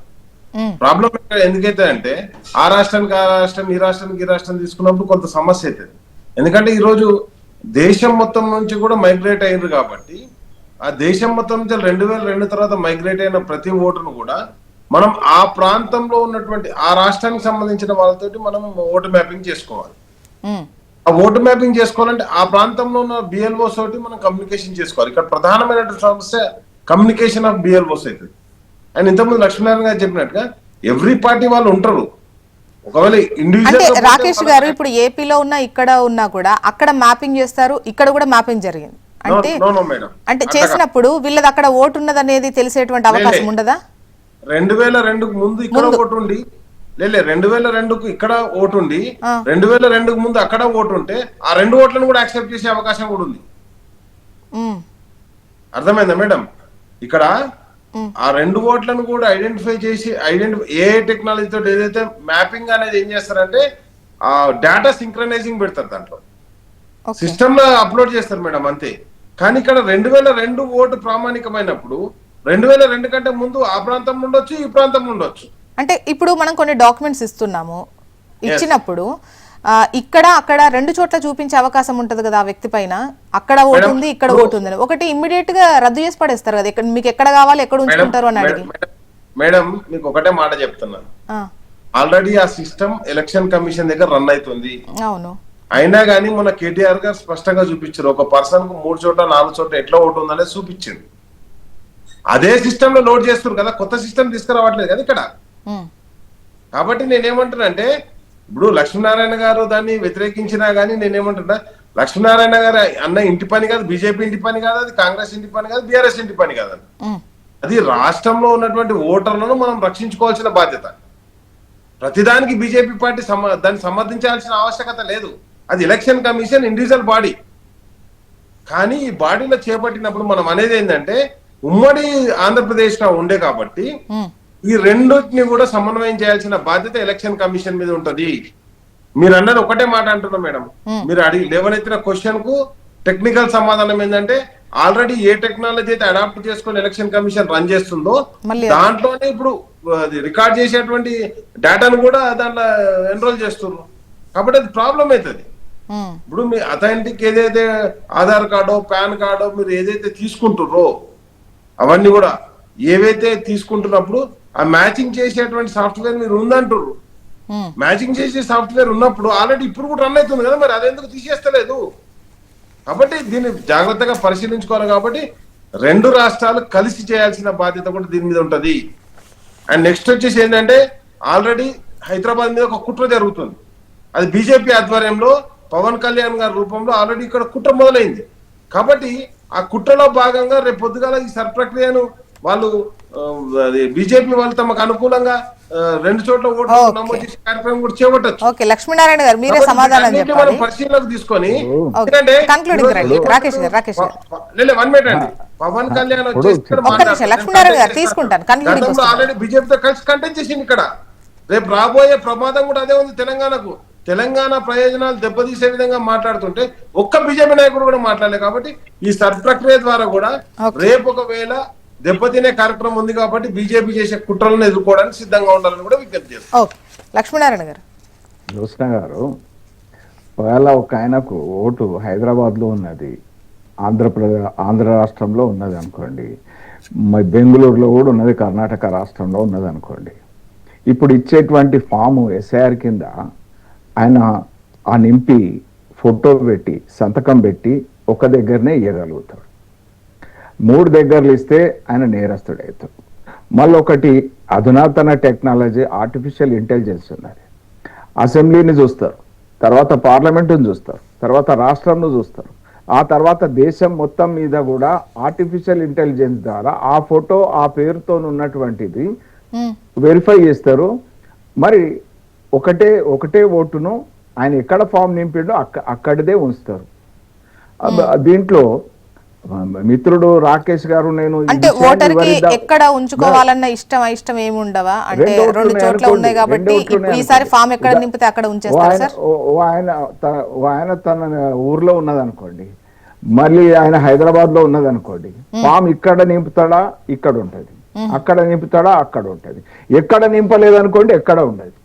ప్రాబ్లం ఎందుకైతే అంటే ఆ రాష్ట్రానికి ఆ రాష్ట్రం, ఈ రాష్ట్రానికి ఈ రాష్ట్రం తీసుకున్నప్పుడు కొంత సమస్య అవుతుంది. ఎందుకంటే ఈరోజు దేశం మొత్తం నుంచి కూడా మైగ్రేట్ అయ్యారు కాబట్టి ఆ దేశం మొత్తం నుంచి 2002 తర్వాత మైగ్రేట్ అయిన ప్రతి ఓటును కూడా మనం ఆ ప్రాంతంలో ఉన్నటువంటి ఆ రాష్ట్రానికి సంబంధించిన వాళ్ళతోటి మనం ఓటు మ్యాపింగ్ చేసుకోవాలి. ఆ ఓటు మ్యాపింగ్ చేసుకోవాలంటే ఆ ప్రాంతంలో ఉన్న బిఎల్ఓస్ తోటి మనం కమ్యూనికేషన్ చేసుకోవాలి. ఇక్కడ ప్రధానమైనటువంటి సమస్య కమ్యూనికేషన్ ఆఫ్ బిఎల్ఓస్ అవుతుంది. అండ్ ఇంతకుముందు లక్ష్మీనారాయణ గారు చెప్పినట్టుగా ఎవ్రీ పార్టీ వాళ్ళు ఉంటారు. ఒకవేళ అంటే ఇండివిజువల్ రాకేష్ గారు ఇప్పుడు ఏపీలో ఉన్న ఇక్కడ ఉన్నా కూడా అక్కడ మ్యాపింగ్ చేస్తారు, ఇక్కడ కూడా మ్యాపింగ్ జరిగింది అంటే మేడం అంటే చేసినప్పుడు వీళ్ళది అక్కడ ఓటు ఉన్నది అనేది తెలిసేటువంటి అవకాశం ఉండదా? 2002కు ముందు ఇక్కడ ఓటు ఉండి 2002కు ఇక్కడ ఓటు ఉండి 2002కు ముందు అక్కడ ఓటు ఉంటే ఆ 2 ఓట్లను కూడా యాక్సెప్ట్ చేసే అవకాశం కూడా ఉంది. అర్థమైందా మేడం? ఇక్కడ ఆ 2 ఓట్లను కూడా ఐడెంటిఫై చేసి ఏ టెక్నాలజీ తోటి ఏదైతే మ్యాపింగ్ అనేది ఏం చేస్తారంటే ఆ డేటా సింక్రనైజింగ్ పెడతారు, దాంట్లో సిస్టమ్ లో అప్లోడ్ చేస్తారు మేడం, అంతే. కానీ ఇక్కడ 2002 ఓటు ప్రామాణికమైనప్పుడు 2002 కంటే ముందు ఆ ప్రాంతం ఉండొచ్చు, ఈ ప్రాంతం ఉండొచ్చు. అంటే ఇప్పుడు మనం కొన్ని డాక్యుమెంట్స్ ఇస్తున్నాము, ఇచ్చినప్పుడు ఇక్కడ అక్కడ 2 చోట్ల చూపించే అవకాశం ఉంటది కదా ఆ వ్యక్తి పైన, అక్కడ ఓటు ఉంది ఇక్కడ ఓటు ఉంది, ఒకటి ఇమ్మీడియట్ గా రద్దు చేసి పడేస్తారు కదా, మీకు ఎక్కడ కావాలి ఎక్కడ ఉంచుకుంటారు అని అడిగి. మేడం మీకు ఒకటే మాట చెప్తున్నాను, ఆల్రెడీ ఆ సిస్టమ్ ఎలక్షన్ కమిషన్ దగ్గర రన్ అవుతుంది. అవును, అయినా కానీ మన కేటీఆర్ గారు స్పష్టంగా చూపించారు, ఒక పర్సన్ కు 3 చోట్ల 4 చోట్ల ఎట్లా ఓటు ఉందనేది చూపించింది. అదే సిస్టమ్ లో లోడ్ చేస్తారు కదా, కొత్త సిస్టమ్ తీసుకురావట్లేదు కదా ఇక్కడ. కాబట్టి నేనేమంటున్నానంటే ఇప్పుడు లక్ష్మీనారాయణ గారు దాన్ని వ్యతిరేకించినా గానీ నేనేమంటున్నా, లక్ష్మీనారాయణ గారు అన్న ఇంటి పని కాదు, బీజేపీ ఇంటి పని కాదు, అది కాంగ్రెస్ ఇంటి పని కాదు, బీఆర్ఎస్ ఇంటి పని కాదు, అది రాష్ట్రంలో ఉన్నటువంటి ఓటర్లను మనం రక్షించుకోవాల్సిన బాధ్యత. ప్రతిదానికి బీజేపీ పార్టీ దాన్ని సమర్థించాల్సిన ఆవశ్యకత లేదు. అది ఎలక్షన్ కమిషన్ ఇండివిజువల్ బాడీ. కానీ ఈ బాడీలో చేపట్టినప్పుడు మనం అనేది ఏంటంటే ఉమ్మడి ఆంధ్రప్రదేశ్ గా ఉండే కాబట్టి ఈ రెండింటిని కూడా సమన్వయం చేయాల్సిన బాధ్యత ఎలక్షన్ కమిషన్ మీద ఉంటది. మీరు అన్నది ఒకటే మాట అంటున్నా మేడం, మీరు అడిగి లేవనెత్తిన క్వశ్చన్ కు టెక్నికల్ సమాధానం ఏంటంటే ఆల్రెడీ ఏ టెక్నాలజీ అయితే అడాప్ట్ చేసుకుని ఎలక్షన్ కమిషన్ రన్ చేస్తుందో దాంట్లోనే ఇప్పుడు రికార్డ్ చేసేటువంటి డేటాను కూడా దాంట్లో ఎన్రోల్ చేస్తున్నారు. కాబట్టి అది ప్రాబ్లం అవుతుంది. ఇప్పుడు మీ అథెంటిక్ ఏదైతే ఆధార్ కార్డో పాన్ కార్డో మీరు ఏదైతే తీసుకుంటుర్రో అవన్నీ కూడా ఏవైతే తీసుకుంటున్నప్పుడు ఆ మ్యాచింగ్ చేసేటువంటి సాఫ్ట్వేర్ మీరు ఉందంటారు. మ్యాచింగ్ చేసే సాఫ్ట్వేర్ ఉన్నప్పుడు ఆల్రెడీ ఇప్పుడు కూడా రన్ అవుతుంది కదా, మరి అదెందుకు తీసేస్తలేదు? కాబట్టి దీన్ని జాగ్రత్తగా పరిశీలించుకోవాలి. కాబట్టి 2 రాష్ట్రాలు కలిసి చేయాల్సిన బాధ్యత కూడా దీని మీద ఉంటది. అండ్ నెక్స్ట్ వచ్చేసి ఏంటంటే ఆల్రెడీ హైదరాబాద్ మీద ఒక కుట్ర జరుగుతుంది, అది బీజేపీ ఆధ్వర్యంలో పవన్ కళ్యాణ్ గారి రూపంలో ఆల్రెడీ ఇక్కడ కుట్ర మొదలైంది. కాబట్టి ఆ కుట్రలో భాగంగా రేపు పొద్దుగాల ఈ సర్ ప్రక్రియను వాళ్ళు బీజేపీ వాళ్ళు తమకు అనుకూలంగా 2 చోట్ల ఓట్లు నమోదు చేసే కార్యక్రమం కూడా చేపట్టచ్చు. ఓకే లక్ష్మీనారాయణ గారు మీరే సమాధానం చెప్పాలి. పరిశీలనకు తీసుకొని వన్ మినిట్ అండి, పవన్ కళ్యాణ్ వచ్చేసి లక్ష్మీనారాయణ గారు తీసుకుంటాను ఆల్రెడీ బీజేపీతో కలిసి కంటెస్ట్ చేసింది ఇక్కడ. రేపు రాబోయే ప్రమాదం కూడా అదే ఉంది తెలంగాణకు. తెలంగాణ ప్రయోజనాలు దెబ్బతీసే విధంగా మాట్లాడుతుంటే ఒక్క బీజేపీ నాయకుడు కూడా మాట్లాడలేదు. కాబట్టి ఈ సర్ ప్రక్రియ ద్వారా కూడా రేపు ఒకవేళ దెబ్బతినే కార్యక్రమం ఉంది కాబట్టి బీజేపీ చేసే కుట్రలను ఎదుర్కోవడానికి సిద్ధంగా ఉండాలని కూడా విజ్ఞప్తి చేస్తారు. లక్ష్మీనారాయణ గారు, జ్యోత్స్న గారు, ఒకవేళ ఒక ఆయనకు ఓటు హైదరాబాద్ లో ఉన్నది, ఆంధ్ర రాష్ట్రంలో ఉన్నది అనుకోండి, బెంగళూరులో కూడా ఉన్నది, కర్ణాటక రాష్ట్రంలో ఉన్నది అనుకోండి, ఇప్పుడు ఇచ్చేటువంటి ఫాము ఎస్ఐఆర్ కింద ఆయన ఆ నింపి ఫోటో పెట్టి సంతకం పెట్టి ఒక దగ్గరనే ఇవ్వగలుగుతాడు. 3 దగ్గరలు ఇస్తే ఆయన నేరస్తుడు అవుతాడు. మళ్ళీ ఒకటి అధునాతన టెక్నాలజీ ఆర్టిఫిషియల్ ఇంటెలిజెన్స్ ఉన్నది. అసెంబ్లీని చూస్తారు, తర్వాత పార్లమెంటును చూస్తారు, తర్వాత రాష్ట్రంను చూస్తారు, ఆ తర్వాత దేశం మొత్తం మీద కూడా ఆర్టిఫిషియల్ ఇంటెలిజెన్స్ ద్వారా ఆ ఫోటో ఆ పేరుతో ఉన్నటువంటిది వెరిఫై చేస్తారు. మరి ఒకటే ఓటును ఆయన ఎక్కడ ఫామ్ నింపిండో అక్కడిదే ఉంచుతారు. దీంట్లో మిత్రుడు రాకేష్ గారు నేను అంటే ఓటర్ కి ఎక్కడ ఉంచుకోవాలన్న ఇష్టం ఏమి ఉండవా? అంటే 2 చోట్ల ఉన్నాయి కాబట్టి ఈసారి ఫామ్ ఎక్కడ నింపితే అక్కడ ఉంచేస్తారు సార్. ఆయన తన ఊర్లో ఉన్నదనుకోండి, మళ్ళీ ఆయన హైదరాబాద్ లో ఉన్నదనుకోండి, ఫామ్ ఇక్కడ నింపుతాడా ఇక్కడ ఉంటది, అక్కడ నింపుతాడా అక్కడ ఉంటది, ఎక్కడ నింపలేదనుకోండి ఎక్కడ ఉండదు,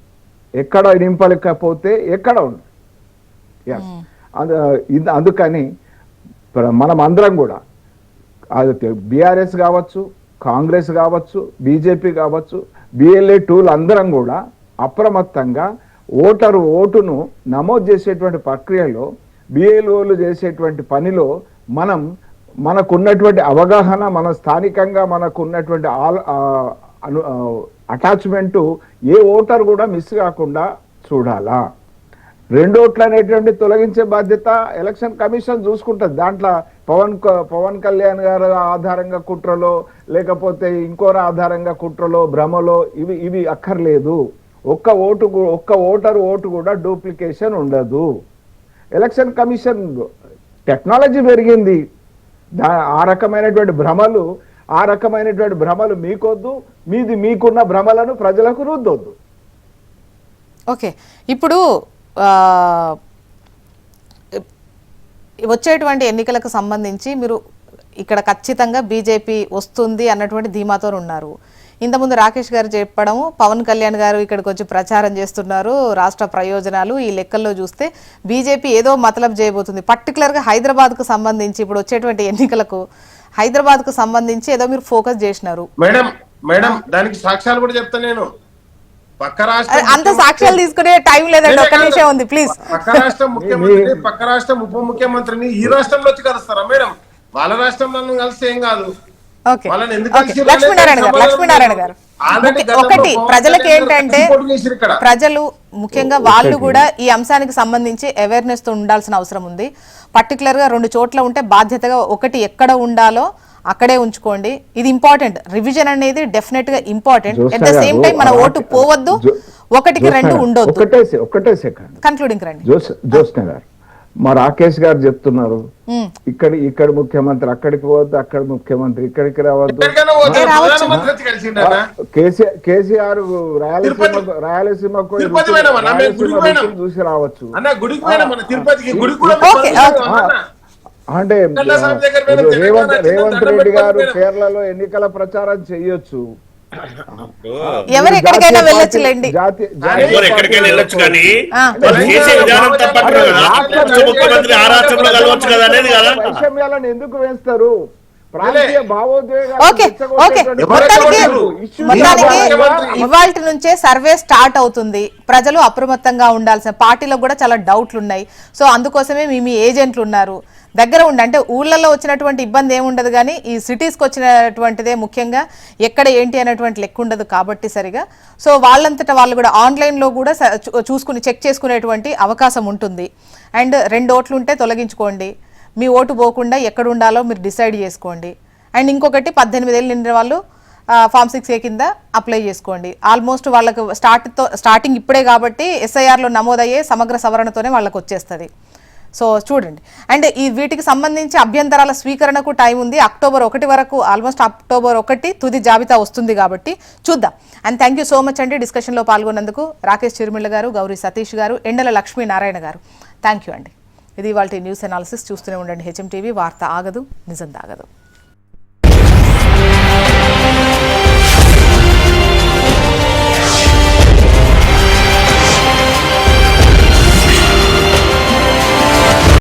ఎక్కడ నింపలేకపోతే ఎక్కడ ఉండదు. అందుకని మనం అందరం కూడా అది బీఆర్ఎస్ కావచ్చు, కాంగ్రెస్ కావచ్చు, బీజేపీ కావచ్చు, BLA 2 అందరం కూడా అప్రమత్తంగా ఓటును నమోదు చేసేటువంటి ప్రక్రియలో బిఎల్ఓలు చేసేటువంటి పనిలో మనకున్నటువంటి అవగాహన, మన స్థానికంగా మనకున్నటువంటి అటాచ్మెంటు ఏ ఓటర్ కూడా మిస్ కాకుండా చూడాలా. 2 ఓట్లు అనేటువంటి తొలగించే బాధ్యత ఎలక్షన్ కమిషన్ చూసుకుంటుంది. దాంట్లో పవన్ కళ్యాణ్ గారు ఆధారంగా కుట్రలో, లేకపోతే ఇంకోరు ఆధారంగా కుట్రలో, భ్రమలో ఇవి అక్కర్లేదు. ఒక్క ఓటరు ఓటు కూడా డూప్లికేషన్ ఉండదు. ఎలక్షన్ కమిషన్ టెక్నాలజీ పెరిగింది, ఆ రకమైనటువంటి భ్రమలు మీకొద్దు, మీకున్న భ్రమలను ప్రజలకు రుద్దొద్దు. ఓకే, ఇప్పుడు వచ్చేటువంటి ఎన్నికలకు సంబంధించి మీరు ఇక్కడ ఖచ్చితంగా బీజేపీ వస్తుంది అన్నటువంటి ధీమాతో ఉన్నారు. ఇంతకుముందు రాకేష్ గారు చెప్పడము, పవన్ కళ్యాణ్ గారు ఇక్కడికి వచ్చి ప్రచారం చేస్తున్నారు, రాష్ట్ర ప్రయోజనాలు ఈ లెక్కల్లో చూస్తే బీజేపీ ఏదో మతలబ్ చేయబోతుంది. పర్టికులర్గా హైదరాబాద్కు సంబంధించి ఇప్పుడు వచ్చేటువంటి ఎన్నికలకు హైదరాబాద్కు సంబంధించి ఏదో మీరు ఫోకస్ చేసినారు. మేడం దానికి సాక్ష్యాలు కూడా చెప్తా నేను. పక్క అంత సాక్ష్యాలు తీసుకునే టైం లేదండి, ఒక్క నిమిషం ఉంది ప్లీజ్. పక్క రాష్ట్ర ముఖ్యమంత్రి, పక్క రాష్ట్ర ఉప ముఖ్యమంత్రిని ఈ రాష్ట్రంలో వచ్చి కలుస్తారా మేడం? వాళ్ళ రాష్ట్రంలో కలిస్తే ఏం కాదు. లక్ష్మీనారాయణ గారు ఒకటి ప్రజలకు ఏంటంటే, ప్రజలు ముఖ్యంగా వాళ్ళు కూడా ఈ అంశానికి సంబంధించి అవేర్నెస్ తో ఉండాల్సిన అవసరం ఉంది. పర్టికులర్ గా 2 చోట్ల ఉంటే బాధ్యతగా ఒకటి ఎక్కడ ఉండాలో అక్కడే ఉంచుకోండి. ఇది ఇంపార్టెంట్. రివిజన్ అనేది డెఫినెట్ గా important. At the same time మన ఓటు పోవద్దు, 1కి 2 ఉండొద్దు. ఒకటే సెకండ్ కన్క్లూడింగ్ రండి. జోస్న గారు, మా రాకేష్ గారు చెప్తున్నారు ఇక్కడ ముఖ్యమంత్రి అక్కడికి పోవద్దు, అక్కడ ముఖ్యమంత్రి ఇక్కడికి రావద్దు. కేసీఆర్ రాయలసీమకు చూసి రావచ్చు అంటే రేవంత్ రెడ్డి గారు కేరళలో ఎన్నికల ప్రచారం చేయొచ్చు. ఎవరు ఎక్కడికైనా వెళ్ళొచ్చులేండి, వైషమ్యాలను ఎందుకు వేస్తారు? ఇవాల్టి నుంచే సర్వే స్టార్ట్ అవుతుంది. ప్రజలు అప్రమత్తంగా ఉండాల్సిన, పార్టీలో కూడా చాలా డౌట్లు ఉన్నాయి. సో అందుకోసమే మీ ఏజెంట్లు ఉన్నారు, దగ్గర ఉండి. అంటే ఊళ్ళల్లో వచ్చినటువంటి ఇబ్బంది ఏముండదు, కానీ ఈ సిటీస్కి వచ్చినటువంటిదే ముఖ్యంగా ఎక్కడ ఏంటి అనేటువంటి లెక్క ఉండదు కాబట్టి సరిగా. సో వాళ్ళంతటా వాళ్ళు కూడా ఆన్లైన్లో కూడా చూసుకుని చెక్ చేసుకునేటువంటి అవకాశం ఉంటుంది. అండ్ 2 ఓట్లు ఉంటే తొలగించుకోండి, మీ ఓటు పోకుండా ఎక్కడ ఉండాలో మీరు డిసైడ్ చేసుకోండి. అండ్ ఇంకొకటి 18 ఏళ్ళు నిండిన వాళ్ళు ఫామ్ 6A కింద అప్లై చేసుకోండి. ఆల్మోస్ట్ వాళ్ళకు స్టార్టింగ్ ఇప్పుడే కాబట్టి SIRలో నమోదయ్యే సమగ్ర సవరణతోనే వాళ్ళకు వచ్చేస్తుంది. సో చూడండి. అండ్ వీటికి సంబంధించి అభ్యంతరాల స్వీకరణకు టైం ఉంది. అక్టోబర్ 1 వరకు, ఆల్మోస్ట్ అక్టోబర్ 1 తుది జాబితా వస్తుంది కాబట్టి చూద్దాం. And thank you so much అండి డిస్కషన్లో పాల్గొన్నందుకు. రాకేష్ చిరుమిళ్ళ గారు, గౌరీ సతీష్ గారు, ఎండల లక్ష్మీనారాయణ గారు, థ్యాంక్ యూ అండి. ఇది వాళ్ళ న్యూస్ అనాలిసిస్. చూస్తూనే ఉండండి HM TV. వార్త ఆగదు, నిజం దాగదు.